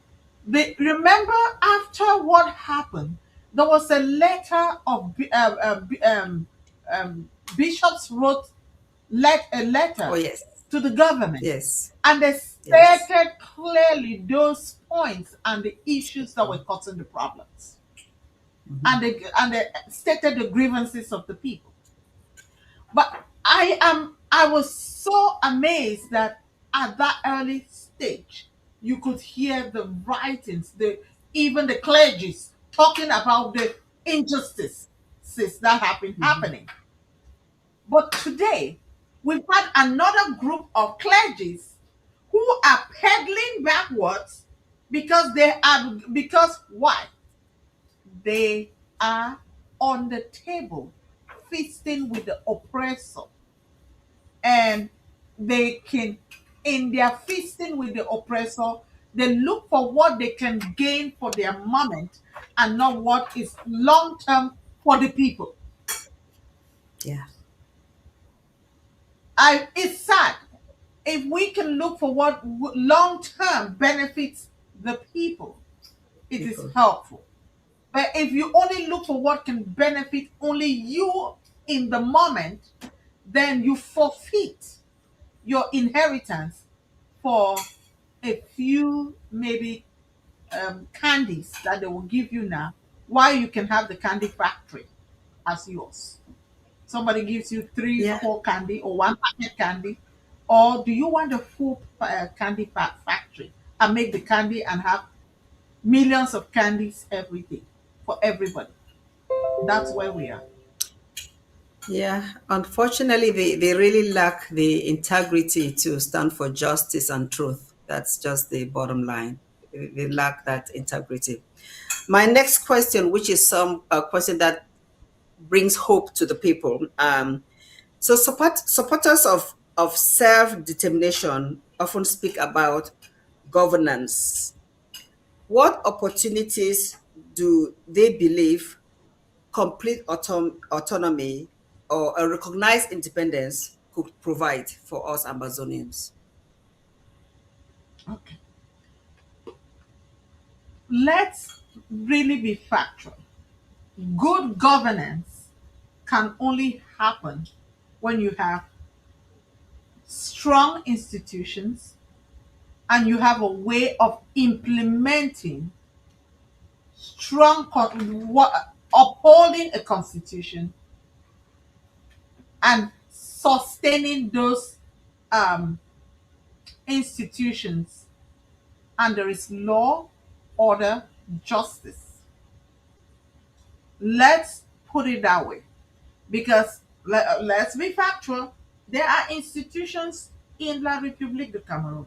remember after what happened, there was a letter of bishops wrote a letter Oh, yes. to the government, Yes. and they Yes. stated clearly those points and the issues that were causing the problems, and they stated the grievances of the people. But I was so amazed that at that early stage, you could hear the writings, even the clergies talking about the injustices that have been happening. But today, we've had another group of clergies who are peddling backwards because why? They are on the table feasting with the oppressor, and they can, in their feasting with the oppressor, they look for what they can gain for their moment and not what is long term for the people. Yeah. It's sad. If we can look for what long term benefits the people, it is helpful. But if you only look for what can benefit only you in the moment, then you forfeit your inheritance for a few maybe candies that they will give you now, while you can have the candy factory as yours. Somebody gives you three, Yeah. 4 candy or 1 packet candy, or do you want a full candy factory and make the candy and have millions of candies every day for everybody? That's where we are. Yeah, unfortunately, they really lack the integrity to stand for justice and truth. That's just the bottom line. They lack that integrity. My next question, which is some question that brings hope to the people. So supporters of self-determination often speak about governance. What opportunities do they believe complete autonomy or a recognized independence could provide for us Ambazonians? Okay. Let's really be factual. Good governance can only happen when you have strong institutions and you have a way of implementing upholding a constitution and sustaining those um, institutions, and there is law, order, justice. Let's put it that way, because let's be factual. There are institutions in La République de Cameroon.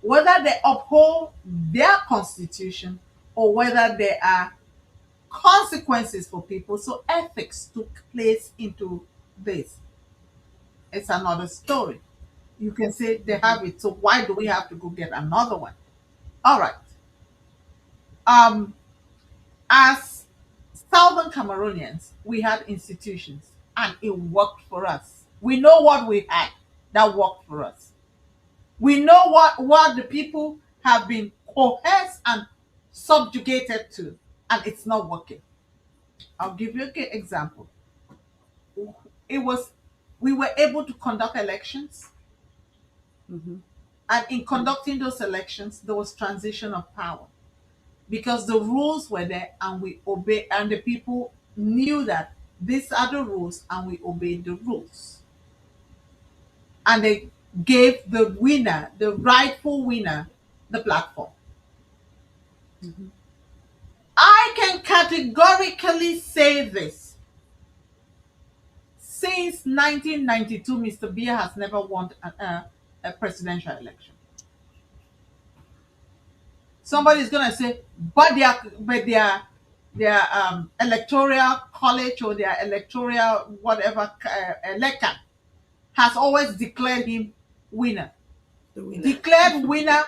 Whether they uphold their constitution or whether there are consequences for people, so ethics took place into this, it's another story. You can say they have it, so why do we have to go get another one? All right. As Southern Cameroonians, we had institutions and it worked for us. We know what we had that worked for us. We know what the people have been coerced and subjugated to, and it's not working. I'll give you an example. It was We were able to conduct elections, and in conducting those elections, there was transition of power because the rules were there, and we obeyed, and the people knew that these are the rules, and we obeyed the rules. And they gave the winner, the rightful winner, the platform. I can categorically say this. Since 1992, Mr. Biya has never won a presidential election. Somebody is going to say, but their electoral college or their electoral whatever elector has always declared him winner. Declared winner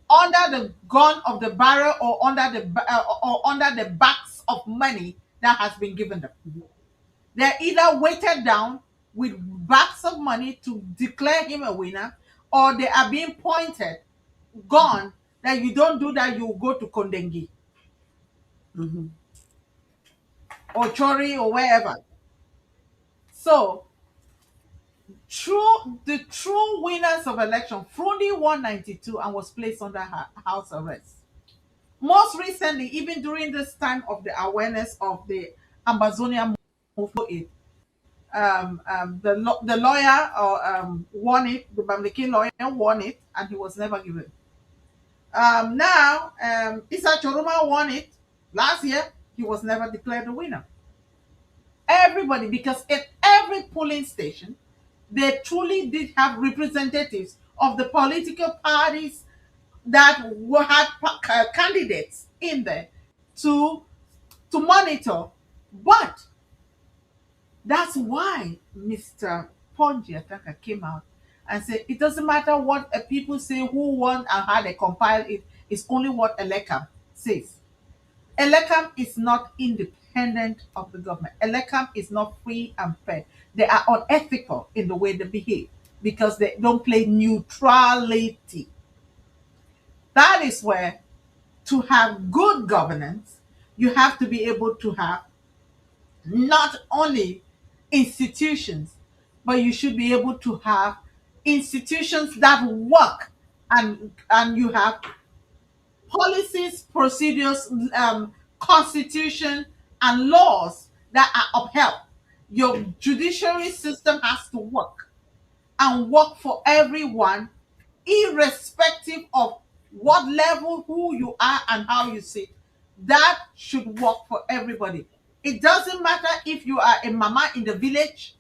under the gun of the barrel or under the back of money that has been given them. They're either weighted down with bags of money to declare him a winner, or they are being pointed, gone, that you don't do that, you will go to Kondengi or Chori or wherever. So, the true winners of election, Frundi won 92 and was placed under house arrest. Most recently, even during this time of the awareness of the Ambazonia movement, the lawyer won it, the Bamleki lawyer won it, and he was never given. Now, Issa Choruma won it last year, he was never declared the winner. Everybody, because at every polling station, they truly did have representatives of the political parties that had candidates in there to monitor. But that's why Mr. Ponji Ataka came out and said it doesn't matter what people say, who won and how they compile it, it's only what Elekam says. Elekam is not independent of the government. Elekam is not free and fair. They are unethical in the way they behave because they don't play neutrality. That is where, to have good governance, you have to be able to have not only institutions, but you should be able to have institutions that work, and you have policies, procedures, constitution, and laws that are upheld. Your judiciary system has to work and work for everyone, irrespective of what level, who you are, and how you sit. That should work for everybody. It doesn't matter if you are a mama in the village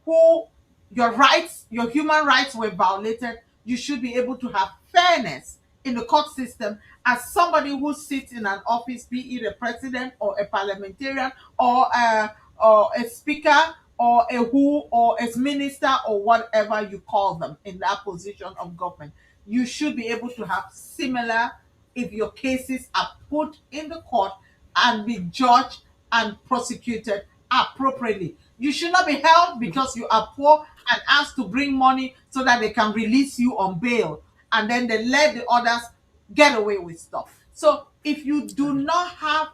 who your rights, your human rights were violated. You should be able to have fairness in the court system as somebody who sits in an office, be it a president or a parliamentarian or a speaker or a minister or whatever you call them in that position of government. You should be able to have similar, if your cases are put in the court and be judged and prosecuted appropriately. You should not be held because you are poor and asked to bring money so that they can release you on bail, and then they let the others get away with stuff. So if you do not have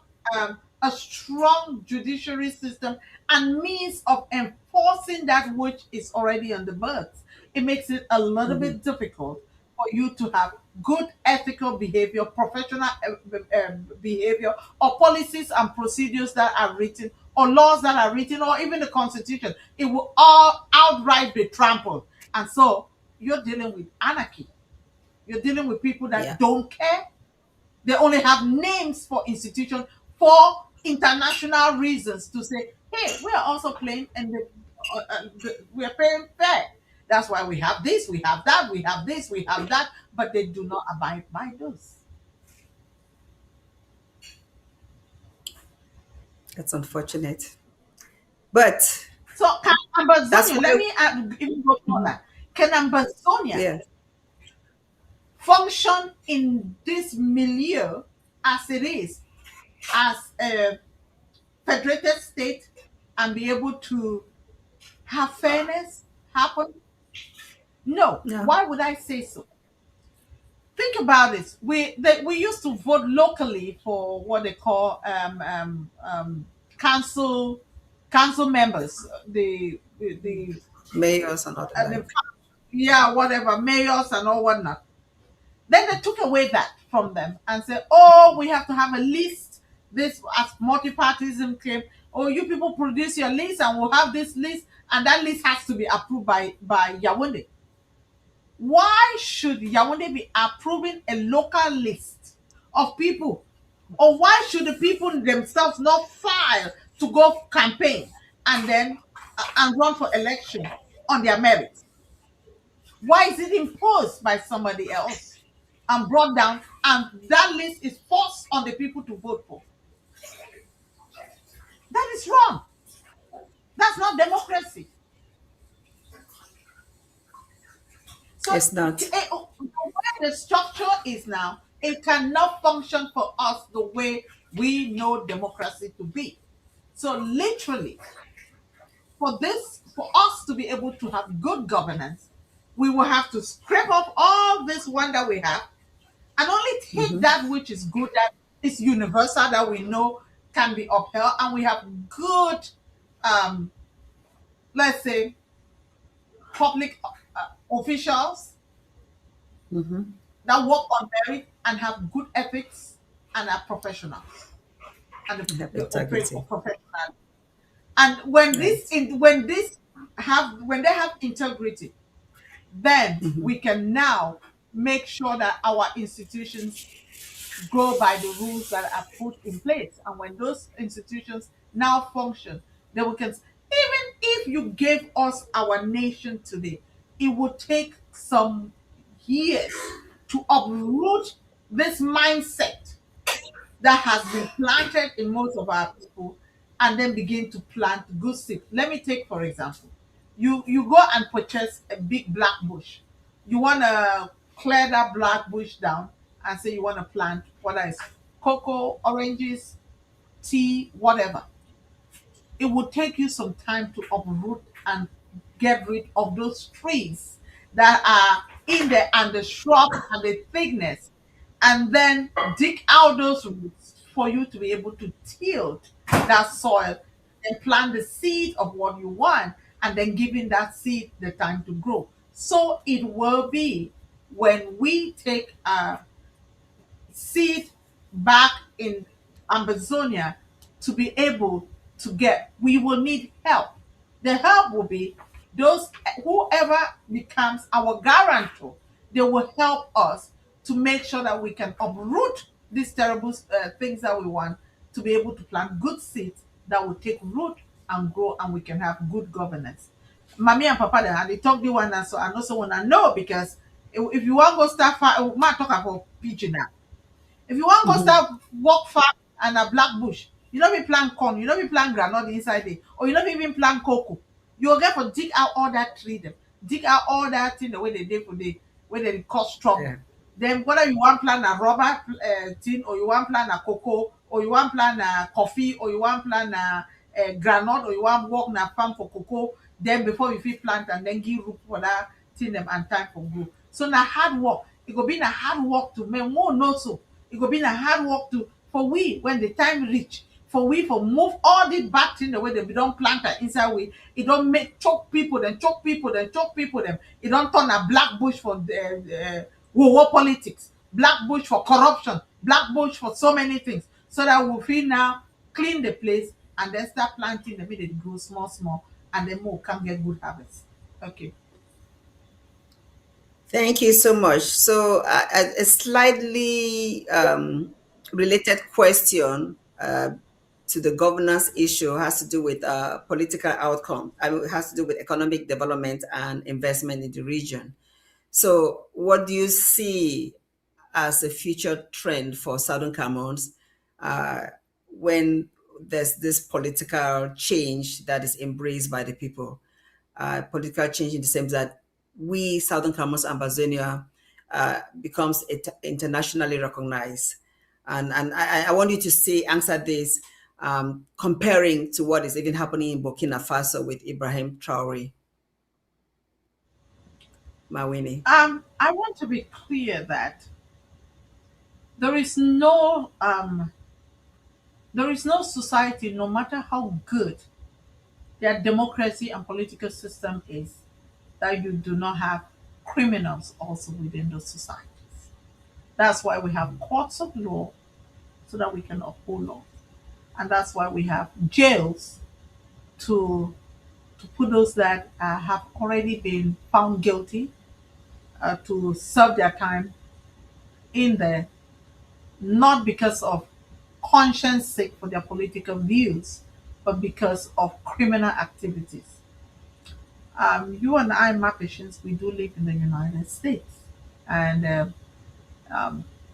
a strong judiciary system and means of enforcing that which is already on the books, it makes it a little bit difficult for you to have good ethical behavior, professional behavior, or policies and procedures that are written, or laws that are written, or even the constitution. It will all outright be trampled. And so you're dealing with anarchy. You're dealing with people that don't care. They only have names for institutions for international reasons to say, hey, we are also playing and we are paying fair. That's why we have this, we have that, we have this, we have that, but they do not abide by those. That's unfortunate. But so can Ambazonia, let me even go further. Can Ambazonia function in this milieu as it is, as a federated state, and be able to have fairness happen? No. Why would I say so? Think about this. We used to vote locally for what they call council members, the mayors and all that. Whatever, mayors and all whatnot. Then they took away that from them and said, oh, we have to have a list. This, as multi-partyism came, oh, you people produce your list and we'll have this list, and that list has to be approved by Yaoundé. Why should Yaoundé be approving a local list of people? Or why should the people themselves not file to go campaign and then and run for election on their merits? Why is it imposed by somebody else and brought down, and that list is forced on the people to vote for? That is wrong. That's not democracy. So it's not. The way the structure is now, it cannot function for us the way we know democracy to be. So literally, for us to be able to have good governance, we will have to scrape off all this one that we have and only take that which is good, that is universal, that we know can be upheld, and we have good, um, let's say, public officials that work on merit and have good ethics and are professionals and they operate Integrity. professionally. And when Right. when they have integrity, then we can now make sure that our institutions go by the rules that are put in place. And when those institutions now function, then we can, even if you gave us our nation today, it would take some years to uproot this mindset that has been planted in most of our people and then begin to plant good seed. Let me take, for example, you go and purchase a big black bush. You want to clear that black bush down and say you want to plant whether it's cocoa, oranges, tea, whatever. It would take you some time to uproot and get rid of those trees that are in there and the shrub and the thickness, and then dig out those roots for you to be able to till that soil and plant the seed of what you want, and then giving that seed the time to grow. So it will be when we take seed back in Ambazonia to be able to get, we will need help. The help will be those, whoever becomes our guarantor, they will help us to make sure that we can uproot these terrible things that we want, to be able to plant good seeds that will take root and grow, and we can have good governance. Mommy and Papa, they talk the one, and so I also want to know, because if you want to go start, man, talk about pigeon now. If you want to go start walk farm and a black bush, you don't be plant corn, you don't be plant granite inside there, or you don't even plant cocoa. You'll get for dig out all that tree them, dig out all that thing the way they did for the where they cause trouble. Yeah. Then whether you want plant a rubber thing, or you want plant a cocoa, or you want plant a coffee, or you want plant a granite, or you want walk na farm for cocoa, then before you fit plant and then give root for that thing them and time for grow. So na hard work. It go be na hard work to make more no so. It go be a hard work to for we when the time reach for we for move all the bad thing the way they don't plant it inside we. It don't make choke people, then choke people, then choke people them. It don't turn a black bush for the war politics, black bush for corruption, black bush for so many things. So that we feel now clean the place and then start planting the minute it grows small, small, and then more can get good harvest. Okay. Thank you so much. So, a slightly related question to the governance issue has to do with political outcome. I mean, it has to do with economic development and investment in the region. So, what do you see as a future trend for Southern Cameroons when there's this political change that is embraced by the people? Political change in the sense that we, Southern Cameroons, Ambazonia, becomes internationally recognized. And I want you to answer this, comparing to what is even happening in Burkina Faso with Ibrahim Traore. Winnie. I want to be clear that there is no society, no matter how good their democracy and political system is, that you do not have criminals also within those societies. That's why we have courts of law, so that we can uphold law. And that's why we have jails to put those that have already been found guilty to serve their time in there, not because of conscience sake for their political views, but because of criminal activities. You and I, my patients, we do live in the United States, and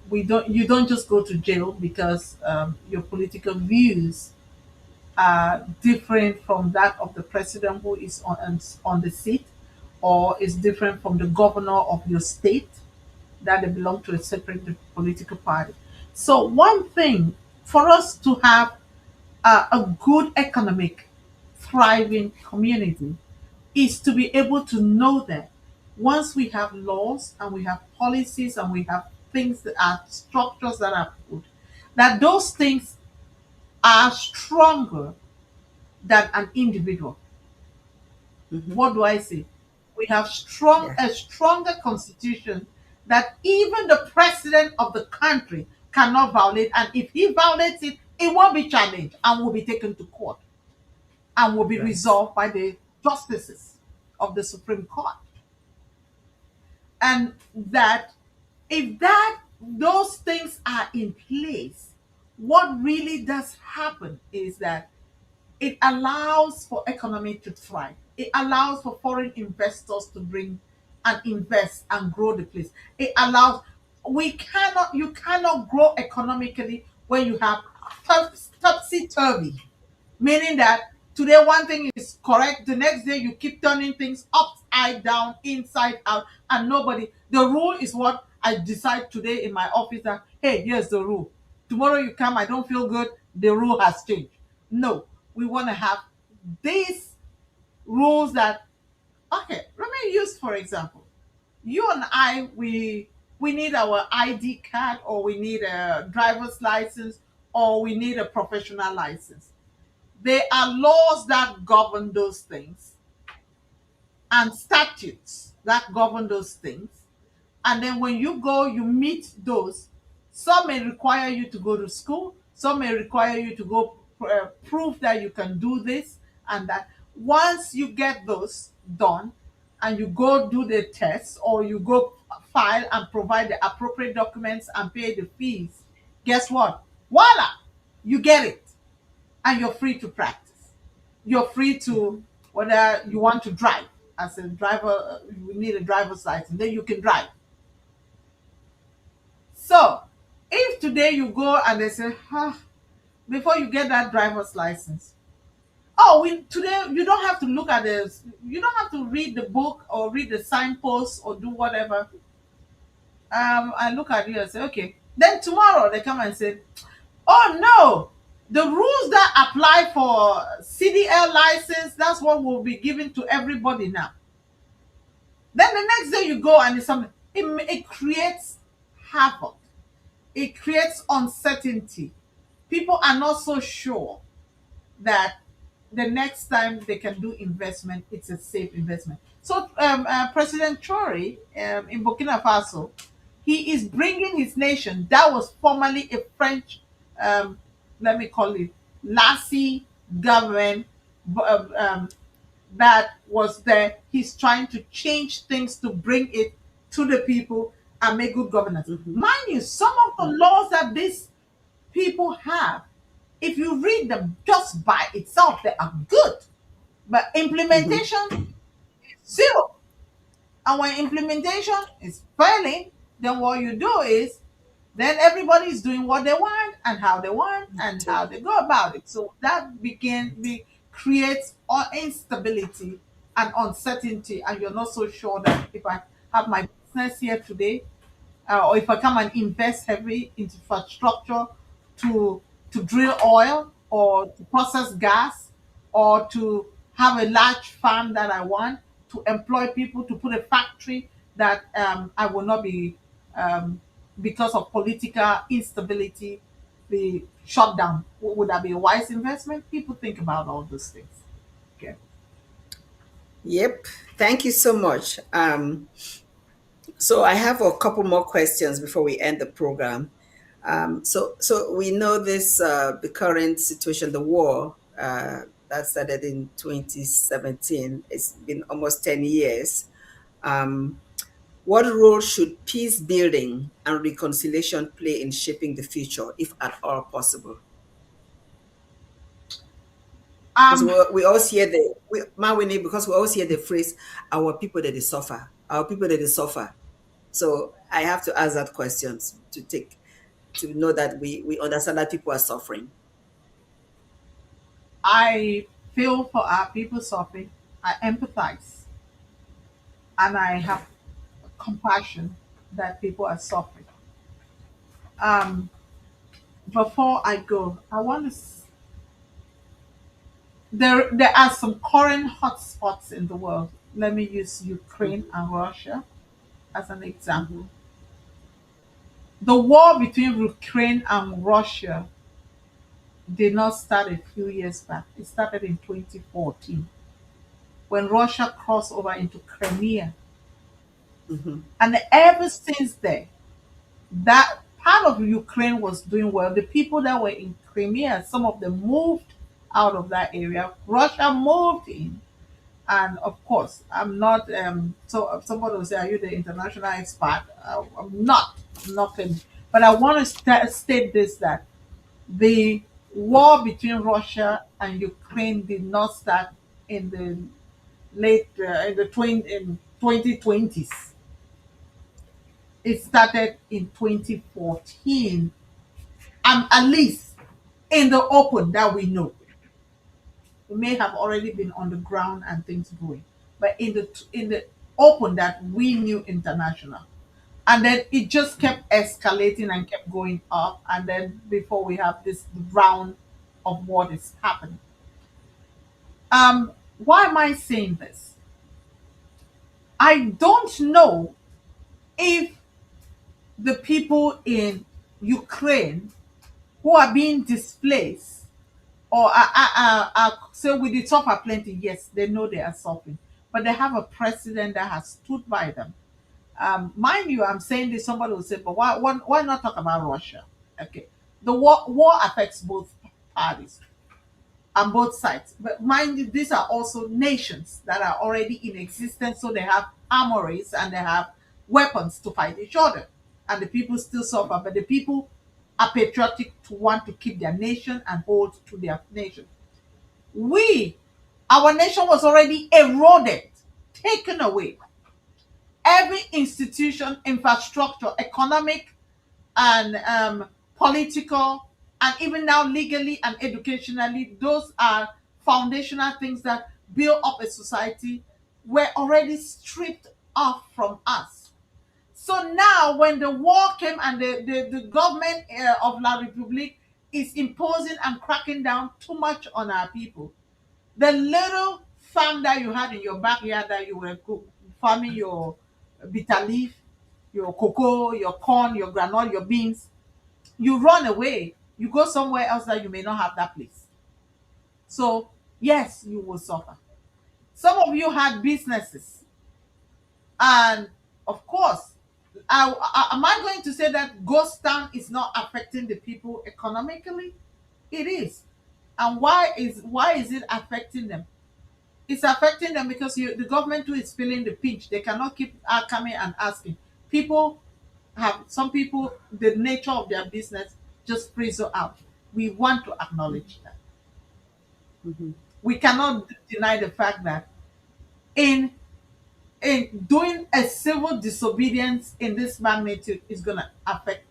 you don't just go to jail because your political views are different from that of the president who is on the seat, or is different from the governor of your state, that they belong to a separate political party. So one thing for us to have a good economic, thriving community is to be able to know that once we have laws and we have policies and we have things that are structures that are put, that those things are stronger than an individual. What do I say? We have Yeah. a stronger constitution that even the president of the country cannot violate, and if he violates it, it won't be challenged and will be taken to court and will be Right. resolved by the justices of the Supreme Court. And that if that those things are in place, what really does happen is that it allows for economy to thrive. It allows for foreign investors to bring and invest and grow the place. It allows you cannot grow economically when you have topsy turvy, meaning that today one thing is correct, the next day you keep turning things upside down, inside out, and nobody. The rule is what I decide today in my office that hey, here's the rule. Tomorrow you come, I don't feel good, the rule has changed. No, we want to have these rules that okay, let me use for example. You and I, we need our ID card, or we need a driver's license, or we need a professional license. There are laws that govern those things and statutes that govern those things. And then when you go, you meet those. Some may require you to go to school, some may require you to go prove that you can do this and that. Once you get those done and you go do the test, or you go file and provide the appropriate documents and pay the fees, guess what? Voila! You get it and you're free to practice. You're free to, whether you want to drive as a driver, you need a driver's license, then you can drive. So if today you go and they say, before you get that driver's license, oh, we today you don't have to look at this, you don't have to read the book or read the signposts or do whatever. I look at you and say, okay. Then tomorrow they come and say, oh no, the rules that apply for CDL license, that's what will be given to everybody now. Then the next day you go and it's something, it creates havoc. It creates uncertainty. People are not so sure that the next time they can do investment, it's a safe investment. So President Chori in Burkina Faso, he is bringing his nation that was formerly a French, um, let me call it, Lassie government, that was there. He's trying to change things to bring it to the people and make good governance. Mind you, some of the laws that these people have, if you read them just by itself, they are good. But implementation, zero. And when implementation is failing, then what you do is then everybody is doing what they want and how they want and how they go about it. So that creates instability and uncertainty, and you're not so sure that if I have my business here today, or if I come and invest heavy into infrastructure to drill oil or to process gas or to have a large farm that I want to employ people to put a factory that I will not be because of political instability be shut down. Would that be a wise investment? People think about all those things. Okay. Yep. Thank you so much. So I have a couple more questions before we end the program. So we know this the current situation, the war that started in 2017. It's been almost 10 years. What role should peace building and reconciliation play in shaping the future, if at all possible? Because Um, we always hear Mawini, because we always hear the phrase, our people that they suffer, our people that they suffer. So I have to ask that question to know that we understand that people are suffering. I feel for our people suffering. I empathize and I have compassion. that people are suffering. Um, Before I go, I want to. There are some current hotspots in the world. Let me use Ukraine and Russia as an example. The war between Ukraine and Russia did not start a few years back. It started in 2014 when Russia crossed over into Crimea. And ever since then, that part of Ukraine was doing well. The people that were in Crimea, some of them moved out of that area. Russia moved in. And of course, I'm not. So somebody will say, "Are you the international expert?" I'm not. I'm not. But I want to state this: that the war between Russia and Ukraine did not start in the late in the 2020s. It started in 2014, at least in the open that we know. We may have already been on the ground and things going, but in the open that we knew international, and then it just kept escalating and kept going up, and then before we have this round of what is happening. Why am I saying this? I don't know if the people in Ukraine who are being displaced or so with the suffer plenty, yes, they know they are suffering, but they have a president that has stood by them. Mind you, I'm saying this, somebody will say, but why not talk about Russia? Okay. The war affects both parties on both sides. But mind you, these are also nations that are already in existence, so they have armories and they have weapons to fight each other. And the people still suffer, but the people are patriotic to want to keep their nation and hold to their nation. Our nation was already eroded, taken away. Every institution, infrastructure, economic, and political, and even now legally and educationally, those are foundational things that build up a society, were already stripped off from us. So now, when the war came and the government of La Republique is imposing and cracking down too much on our people, the little farm that you had in your backyard that you were farming your bitter leaf, your cocoa, your corn, your granola, your beans, you run away. You go somewhere else that you may not have that place. So, yes, you will suffer. Some of you had businesses. And of course, am I going to say that ghost town is not affecting the people economically? It is. And why is it affecting them? It's affecting them because the government too is feeling the pinch. They cannot keep coming and asking. Some people, the nature of their business just frizzle out. We want to acknowledge that. We cannot deny the fact that in doing a civil disobedience in this magnitude is going to affect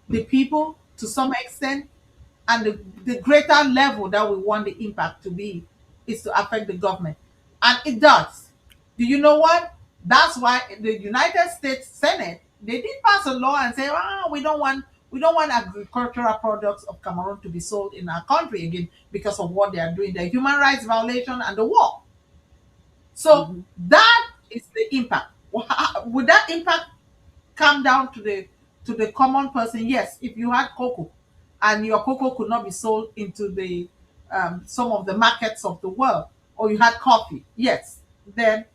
the people to some extent, and the greater level that we want the impact to be is to affect the government, and it does. Do you know what? That's why the United States Senate, they did pass a law and say, we don't want agricultural products of Cameroon to be sold in our country again because of what they are doing, the human rights violation and the war. So that is the impact. Would that impact come down to the common person? Yes, if you had cocoa and your cocoa could not be sold into the some of the markets of the world, or you had coffee, yes, then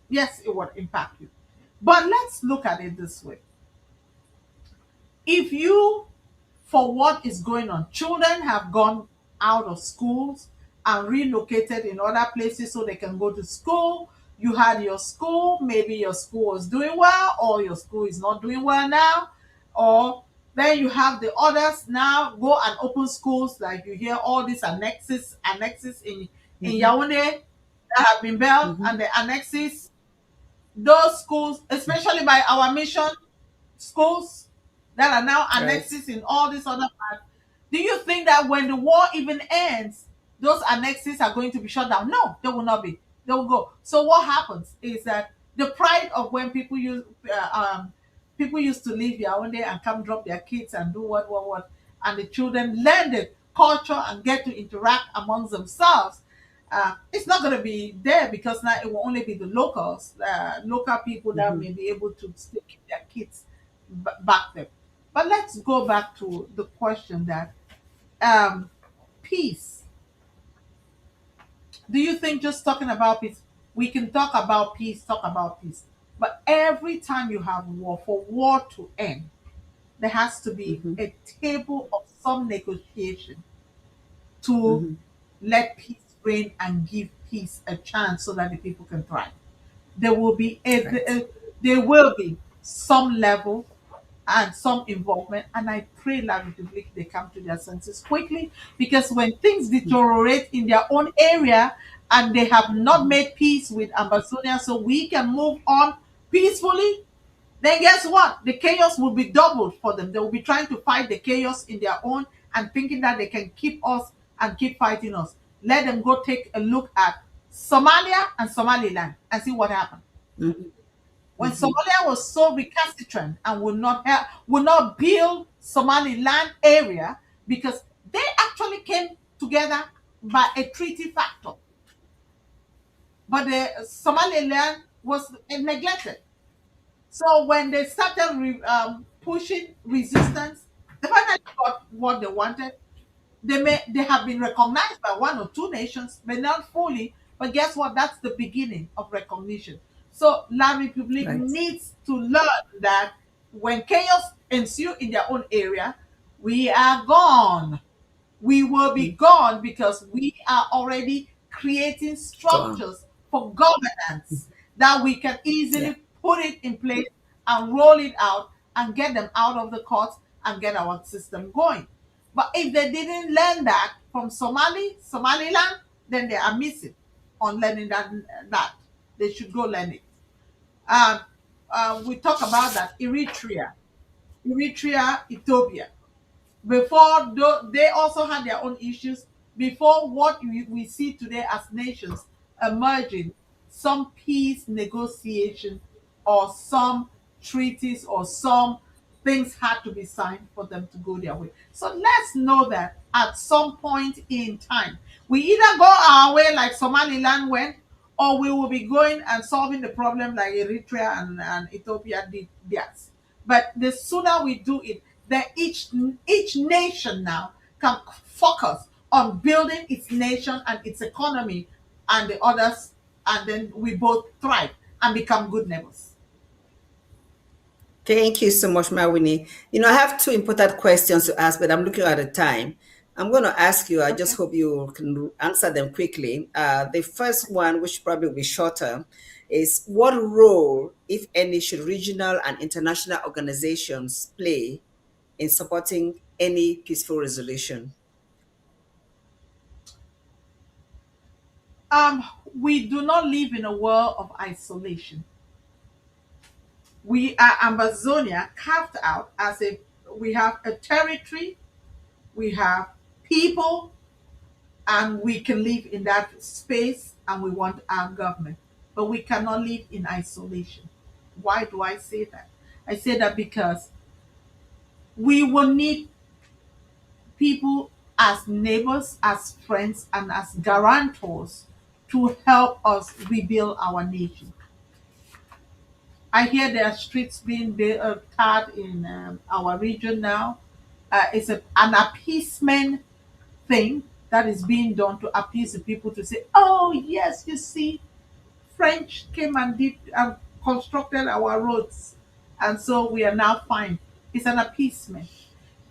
yes, it would impact you. But let's look at it this way. If you, for what is going on, children have gone out of schools and relocated in other places so they can go to school. You had your school, maybe your school was doing well, or your school is not doing well now, or then you have the others now go and open schools, like you hear all these annexes in Yaoundé that have been built, and the annexes, those schools, especially by our mission schools that are now annexes in all these other parts. Do you think that when the war even ends, those annexes are going to be shut down? No, they will not be. They will go. So what happens is that the pride of when people People used to leave Yaoundé and come drop their kids and do what, and the children learn the culture and get to interact amongst themselves. It's not going to be there because now it will only be the locals, local people that may be able to still keep their kids back there. But let's go back to the question that peace. Do you think just talking about peace, we can talk about peace, but every time you have war, for war to end, there has to be a table of some negotiation to let peace reign and give peace a chance so that the people can thrive. There will be there will be some level and some involvement, and I pray La Republic they come to their senses quickly, because when things deteriorate in their own area and they have not made peace with Ambazonia so we can move on peacefully, then guess what? The chaos will be doubled for them. They will be trying to fight the chaos in their own and thinking that they can keep us and keep fighting us. Let them go take a look at Somalia and Somaliland and see what happened. When Somalia was so recalcitrant and would not build Somaliland area because they actually came together by a treaty factor. But the Somaliland was neglected. So when they started pushing resistance, they finally got what they wanted. They have been recognized by one or two nations, but not fully. But guess what? That's the beginning of recognition. So La Republique needs to learn that when chaos ensue in their own area, we are gone. We will be gone because we are already creating structures for governance that we can easily put it in place and roll it out and get them out of the courts and get our system going. But if they didn't learn that from Somaliland, then they are missing on learning that. They should go learn it. We talk about that Eritrea, Ethiopia. Before they also had their own issues. Before what we see today as nations emerging, some peace negotiation or some treaties or some things had to be signed for them to go their way. So let's know that at some point in time, we either go our way like Somaliland went, or we will be going and solving the problem like Eritrea and Ethiopia did theirs. But the sooner we do it, then each nation now can focus on building its nation and its economy and the others, and then we both thrive and become good neighbors. Thank you so much, Winnie. I have two important questions to ask, but I'm looking at the time. I'm going to ask you, I just hope you can answer them quickly. The first one, which probably will be shorter, is what role, if any, should regional and international organizations play in supporting any peaceful resolution? We do not live in a world of isolation. We are Ambazonia carved out we have a territory, we have people, and we can live in that space, and we want our government. But we cannot live in isolation. Why do I say that? I say that because we will need people as neighbors, as friends, and as guarantors to help us rebuild our nation. I hear there are streets being tarred in our region now. It's an appeasement thing that is being done to appease the people to say, oh, yes, you see, French came and did constructed our roads. And so we are now fine. It's an appeasement.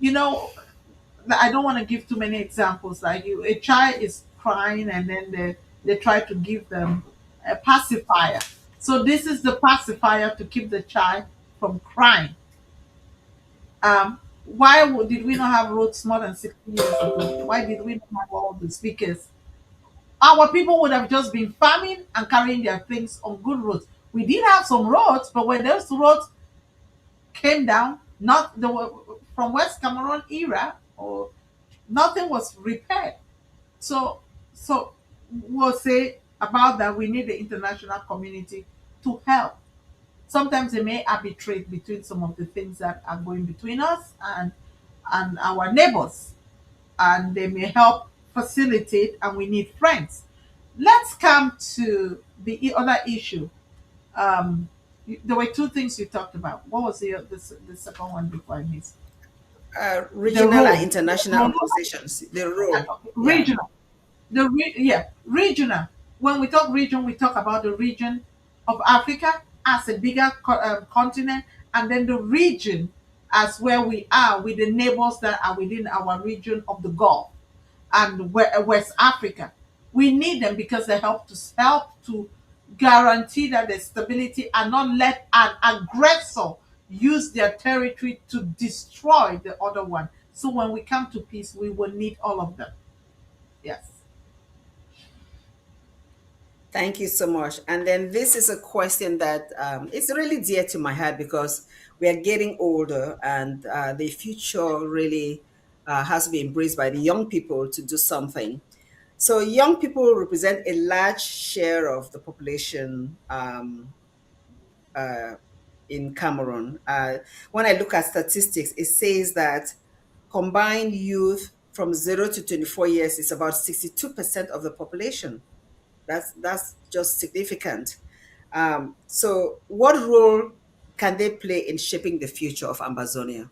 I don't want to give too many examples. Like a child is crying and then they try to give them a pacifier. So this is the pacifier to keep the child from crying. Why did we not have roads more than 60 years ago? Why did we not have all this? Because our people would have just been farming and carrying their things on good roads. We did have some roads, but when those roads came down, not from West Cameroon era, or nothing was repaired. So we'll say about that, we need the international community to help. Sometimes they may arbitrate between some of the things that are going between us and our neighbors, and they may help facilitate, and we need friends. Let's come to the other issue. There were two things you talked about. What was the second one before I missed? Regional and role. international organizations, the role. Yeah. Regional. Regional. When we talk region, we talk about the region of Africa as a bigger continent, and then the region as where we are with the neighbors that are within our region of the Gulf and West Africa. We need them because they help to guarantee that there's stability and not let an aggressor use their territory to destroy the other one. So when we come to peace, we will need all of them. Yes. Thank you so much. And then this is a question that it's really dear to my heart because we are getting older, and the future really has to be embraced by the young people to do something. So young people represent a large share of the population in Cameroon. When I look at statistics, it says that combined youth from 0 to 24 years is about 62% of the population. That's just significant. So what role can they play in shaping the future of Ambazonia?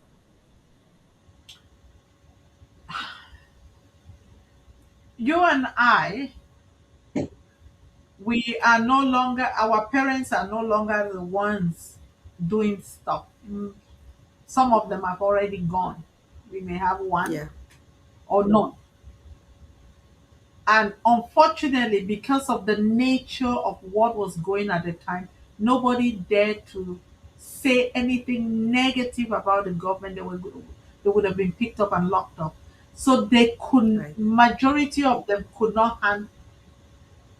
You and I, we are no longer, our parents are no longer the ones doing stuff. Some of them have already gone. We may have one Yeah. or none. And unfortunately, because of the nature of what was going at the time, nobody dared to say anything negative about the government. They would have been picked up and locked up. So they couldn't, Right. majority of them could not hand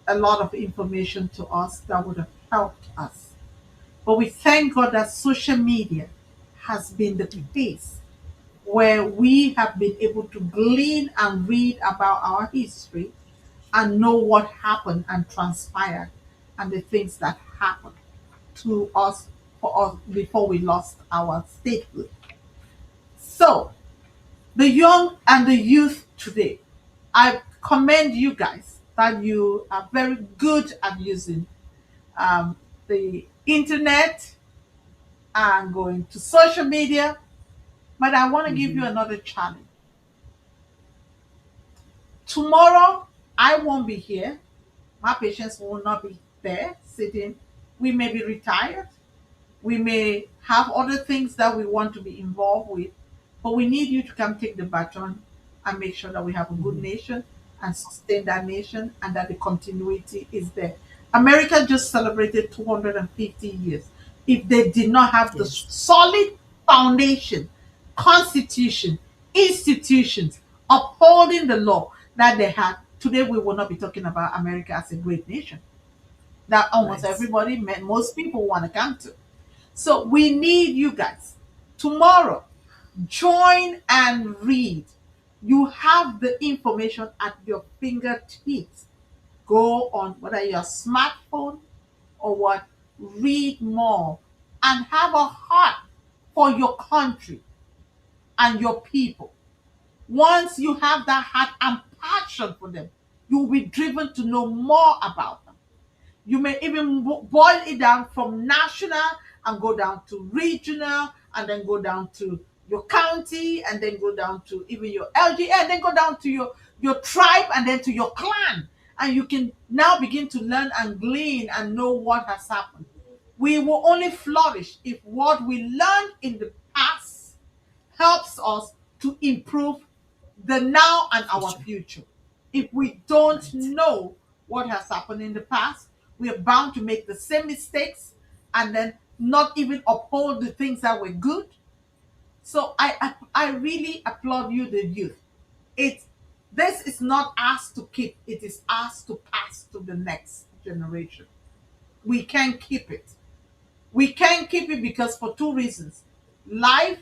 a lot of information to us that would have helped us. But we thank God that social media has been the place where we have been able to glean and read about our history and know what happened and transpired and the things that happened to us for us before we lost our statehood. So the young and the youth today, I commend you guys that you are very good at using the internet and going to social media. But I want to give you another challenge. Tomorrow, I won't be here. My patients will not be there sitting. We may be retired. We may have other things that we want to be involved with. But we need you to come take the baton and make sure that we have a good nation and sustain that nation and that the continuity is there. America just celebrated 250 years. If they did not have the solid foundation, constitution, institutions upholding the law that they had, today we will not be talking about America as a great nation that almost Right. everybody, most people want to come to. So we need you guys. Tomorrow, join and read. You have the information at your fingertips. Go on whether your smartphone or what, read more and have a heart for your country and your people. Once you have that heart and passion for them, you will be driven to know more about them. You may even boil it down from national and go down to regional and then go down to your county and then go down to even your LGA and then go down to your tribe and then to your clan. And you can now begin to learn and glean and know what has happened. We will only flourish if what we learned in the past helps us to improve the now and our future. If we don't know what has happened in the past, we are bound to make the same mistakes and then not even uphold the things that were good. So I really applaud you, the youth. This is not ours to keep, it is ours to pass to the next generation. We can't keep it. We can't keep it because for two reasons. Life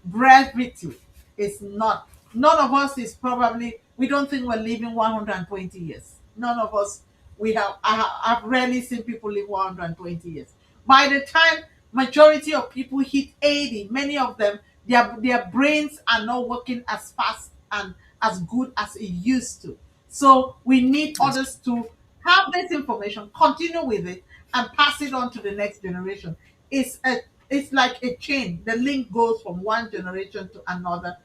brevity is not. None of us is probably, we don't think we're living 120 years. None of us, I've rarely seen people live 120 years. By the time majority of people hit 80, many of them, their brains are not working as fast and as good as it used to. So we need others to have this information, continue with it, and pass it on to the next generation. It's like a chain. The link goes from one generation to another,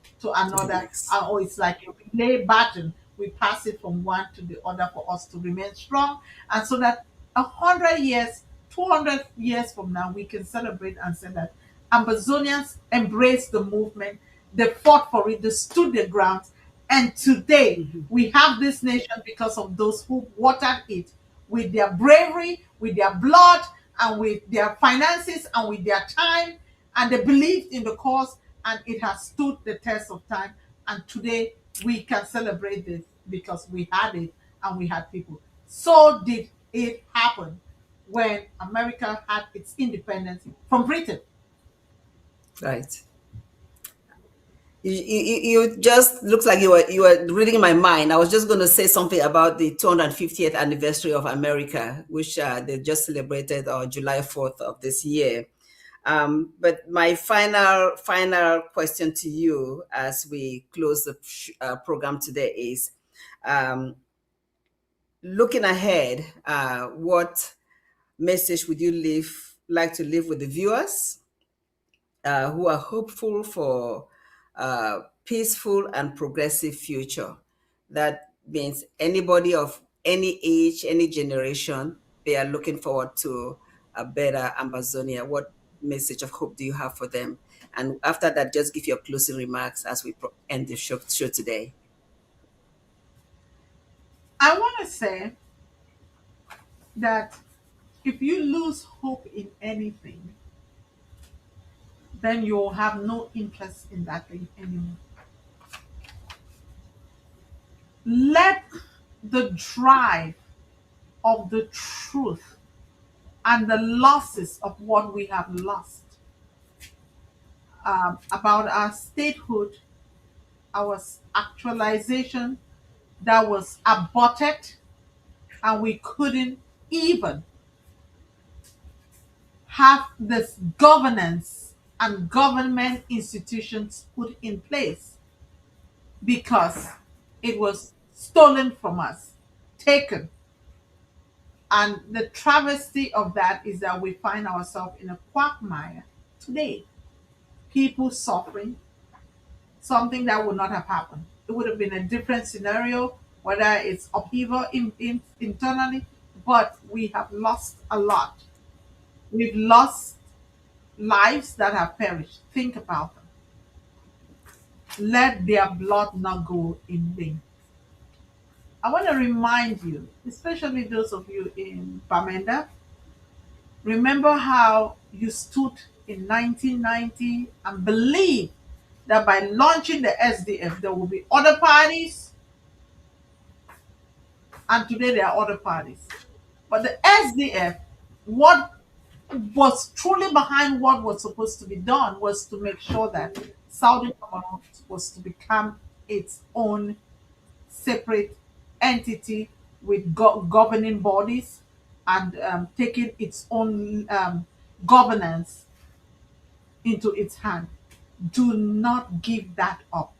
Next. or it's like a relay button. We pass it from one to the other for us to remain strong, and so that 100 years, 200 years from now, we can celebrate and say that Ambazonians embraced the movement, they fought for it, they stood their ground, and today we have this nation because of those who watered it with their bravery, with their blood, and with their finances, and with their time, and they believed in the cause, and it has stood the test of time. And today we can celebrate this because we had it and we had people. So did it happen when America had its independence from Britain. Right. You just looks like you were reading my mind. I was just going to say something about the 250th anniversary of America, which they just celebrated on July 4th of this year. But my final question to you as we close the program today is, looking ahead, what message would you like to leave with the viewers who are hopeful for a peaceful and progressive future? That means anybody of any age, any generation, they are looking forward to a better Ambazonia. What message of hope do you have for them? And after that, just give your closing remarks as we end the show today. I want to say that if you lose hope in anything, then you'll have no interest in that thing anymore. Let the drive of the truth and the losses of what we have lost about our statehood, our actualization that was aborted, and we couldn't even have this governance and government institutions put in place because it was stolen from us, taken. And the travesty of that is that we find ourselves in a quagmire today. People suffering, something that would not have happened. It would have been a different scenario, whether it's upheaval internally, but we have lost a lot. We've lost lives that have perished. Think about them. Let their blood not go in vain. I want to remind you, especially those of you in Bamenda, remember how you stood in 1990 and believed that by launching the SDF, there will be other parties, and today there are other parties. But the SDF, what was truly behind what was supposed to be done was to make sure that Southern Cameroon was to become its own separate entity with governing bodies and taking its own governance into its hand. Do not give that up.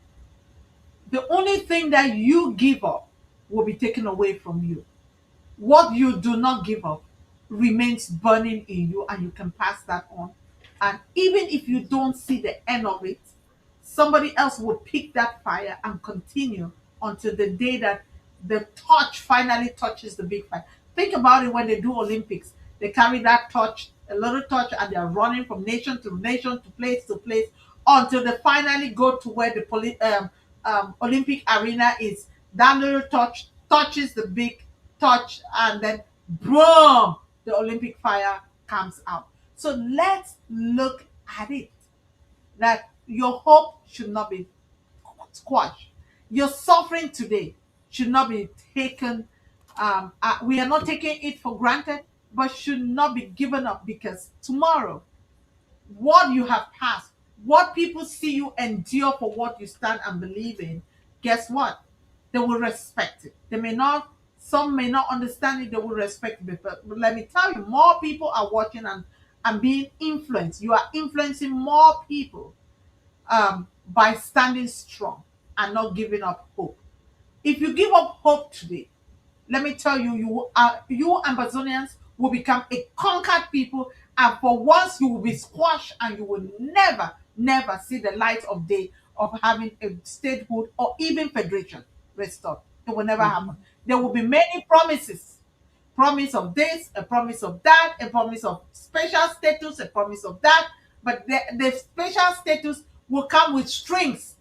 The only thing that you give up will be taken away from you. What you do not give up remains burning in you, and you can pass that on. And even if you don't see the end of it, somebody else will pick that fire and continue until the day that the torch finally touches the big fire. Think about it when they do Olympics. They carry that torch, a little torch, and they're running from nation to nation, to place until they finally go to where the Olympic arena is. That little torch touches the big torch, and then boom, the Olympic fire comes out. So let's look at it that your hope should not be squashed. Your suffering today should not be taken. We are not taking it for granted, but should not be given up, because tomorrow, what you have passed, what people see you endure for what you stand and believe in, guess what? They will respect it. They may not, some may not understand it, they will respect it. But let me tell you, more people are watching and being influenced. You are influencing more people by standing strong and not giving up hope. If you give up hope today, let me tell you, you Ambazonians will become a conquered people, and for once you will be squashed, and you will never, never see the light of day of having a statehood or even federation restored. It will never happen. There will be many promises. Promise of this, a promise of that, a promise of special status, a promise of that. But the special status will come with strings.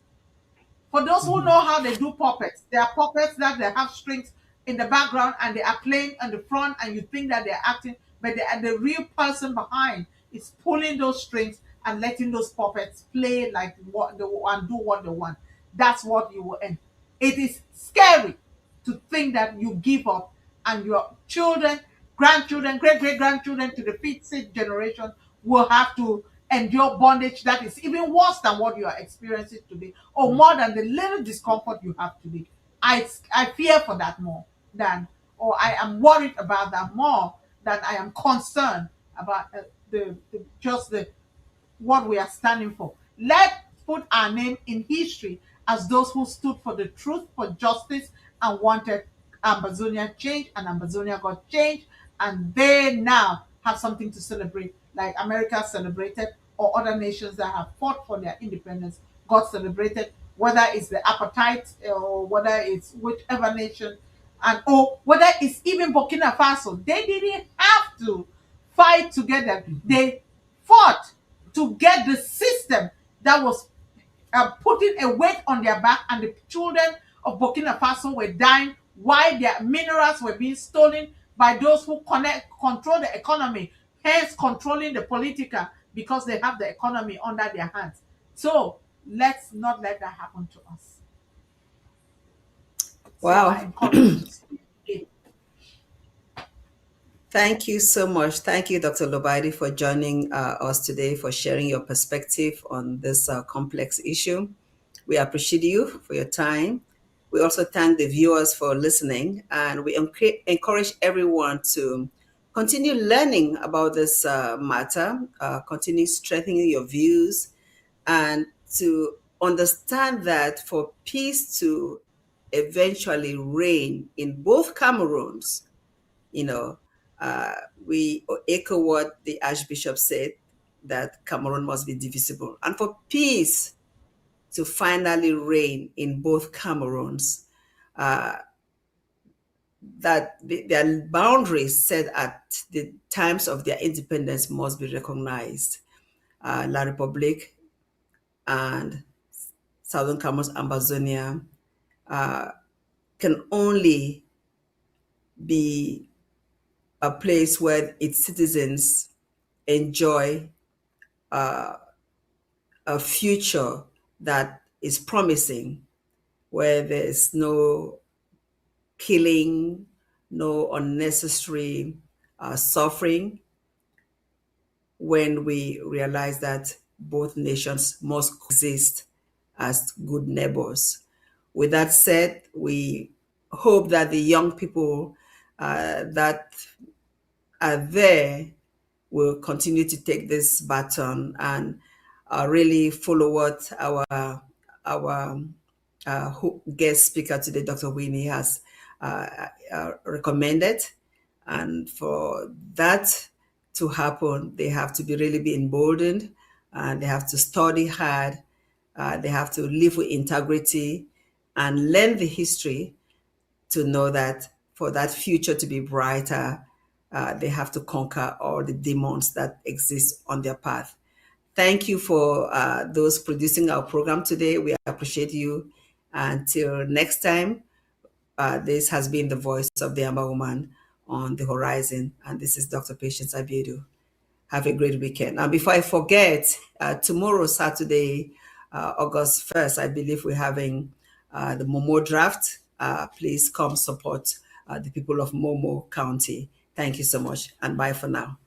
For those who know how they do puppets, there are puppets that they have strings in the background and they are playing on the front, and you think that they're acting, but the real person behind is pulling those strings and letting those puppets play like what they want and do what they want. That's what you will end. It is scary to think that you give up and your children, grandchildren, great-great-grandchildren to the fifth, sixth generation will have to endure bondage that is even worse than what you are experiencing today, or more than the little discomfort you have today. I fear for that more than, or I am worried about that more than I am concerned about the what we are standing for. Let's put our name in history as those who stood for the truth, for justice, and wanted Ambazonia change, and Ambazonia got change, and they now have something to celebrate, like America celebrated, or other nations that have fought for their independence got celebrated, whether it's the apartheid or whether it's whichever nation, and or whether it's even Burkina Faso. They didn't have to fight together. They fought to get the system that was putting a weight on their back, and the children of Burkina Faso were dying while their minerals were being stolen by those who control the economy, hence controlling the political, because they have the economy under their hands. So let's not let that happen to us. Wow. So I encourage you to stay. Thank you so much. Thank you, Dr. Lobati, for joining us today, for sharing your perspective on this complex issue. We appreciate you for your time. We also thank the viewers for listening, and we encourage everyone to continue learning about this matter, continue strengthening your views, and to understand that for peace to eventually reign in both Cameroons, we echo what the Archbishop said, that Cameroon must be divisible. And for peace to finally reign in both Cameroons, that their boundaries set at the times of their independence must be recognized. La République and Southern Cameroon's Ambazonia can only be a place where its citizens enjoy a future that is promising, where there's no killing, no unnecessary suffering, when we realize that both nations must coexist as good neighbors. With that said, we hope that the young people that are there will continue to take this baton and really follow what our guest speaker today, Dr. Winnie, has recommended. And for that to happen, they have to really be emboldened, and they have to study hard. They have to live with integrity and learn the history to know that for that future to be brighter, they have to conquer all the demons that exist on their path. Thank you for those producing our program today. We appreciate you. Until next time, this has been the voice of the Amba Woman on the horizon. And this is Dr. Patience Abiedu. Have a great weekend. And before I forget, tomorrow, Saturday, August 1st, I believe we're having the Momo draft. Please come support the people of Momo County. Thank you so much, and bye for now.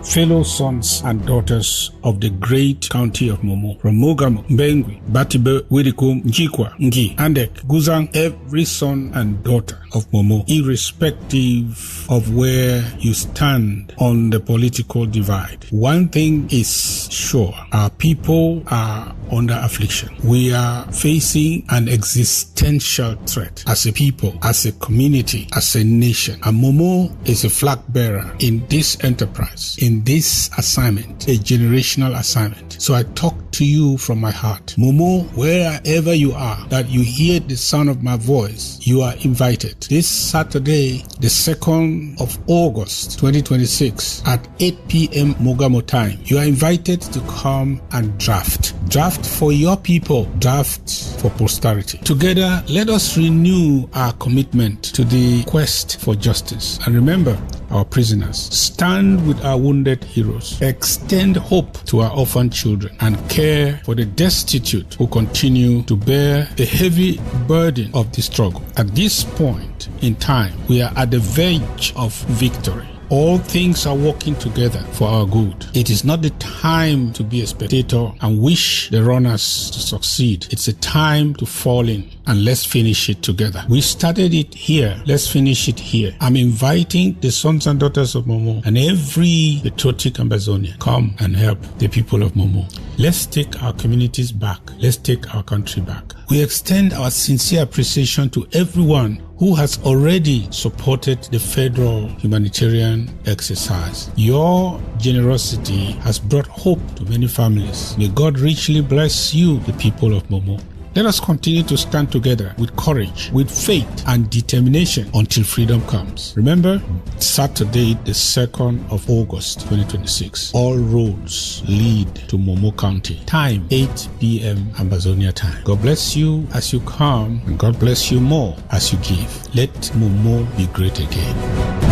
fellow sons and daughters of the great county of Momo, from Mogamo, Mbengwi, Batibe, Widikum, Njikwa, Ngi, Andek, Guzang, every son and daughter of Momo, irrespective of where you stand on the political divide. One thing is sure, our people are under affliction. We are facing an existential threat as a people, as a community, as a nation. And Momo is a flag bearer in this enterprise, in this assignment, a generational assignment. So I talk to you from my heart. Momo, wherever you are, that you hear the sound of my voice, you are invited. This Saturday, the 2nd of August, 2026, at 8 p.m. Mogamo time, you are invited to come and draft. Draft for your people, draft for posterity. Together, let us renew our commitment to the quest for justice. And remember our prisoners. Stand with our wounded heroes. Extend hope to our orphan children and care for the destitute who continue to bear the heavy burden of the struggle. At this point in time, we are at the verge of victory. All things are working together for our good. It is not the time to be a spectator and wish the runners to succeed. It's a time to fall in and let's finish it together. We started it here. Let's finish it here. I'm inviting the sons and daughters of Momo and every patriotic Ambazonia, come and help the people of Momo. Let's take our communities back. Let's take our country back. We extend our sincere appreciation to everyone who has already supported the federal humanitarian exercise. Your generosity has brought hope to many families. May God richly bless you, the people of Momo. Let us continue to stand together with courage, with faith and determination until freedom comes. Remember, Saturday, the 2nd of August, 2026. All roads lead to Momo County. Time, 8 p.m. Ambazonia time. God bless you as you come, and God bless you more as you give. Let Momo be great again.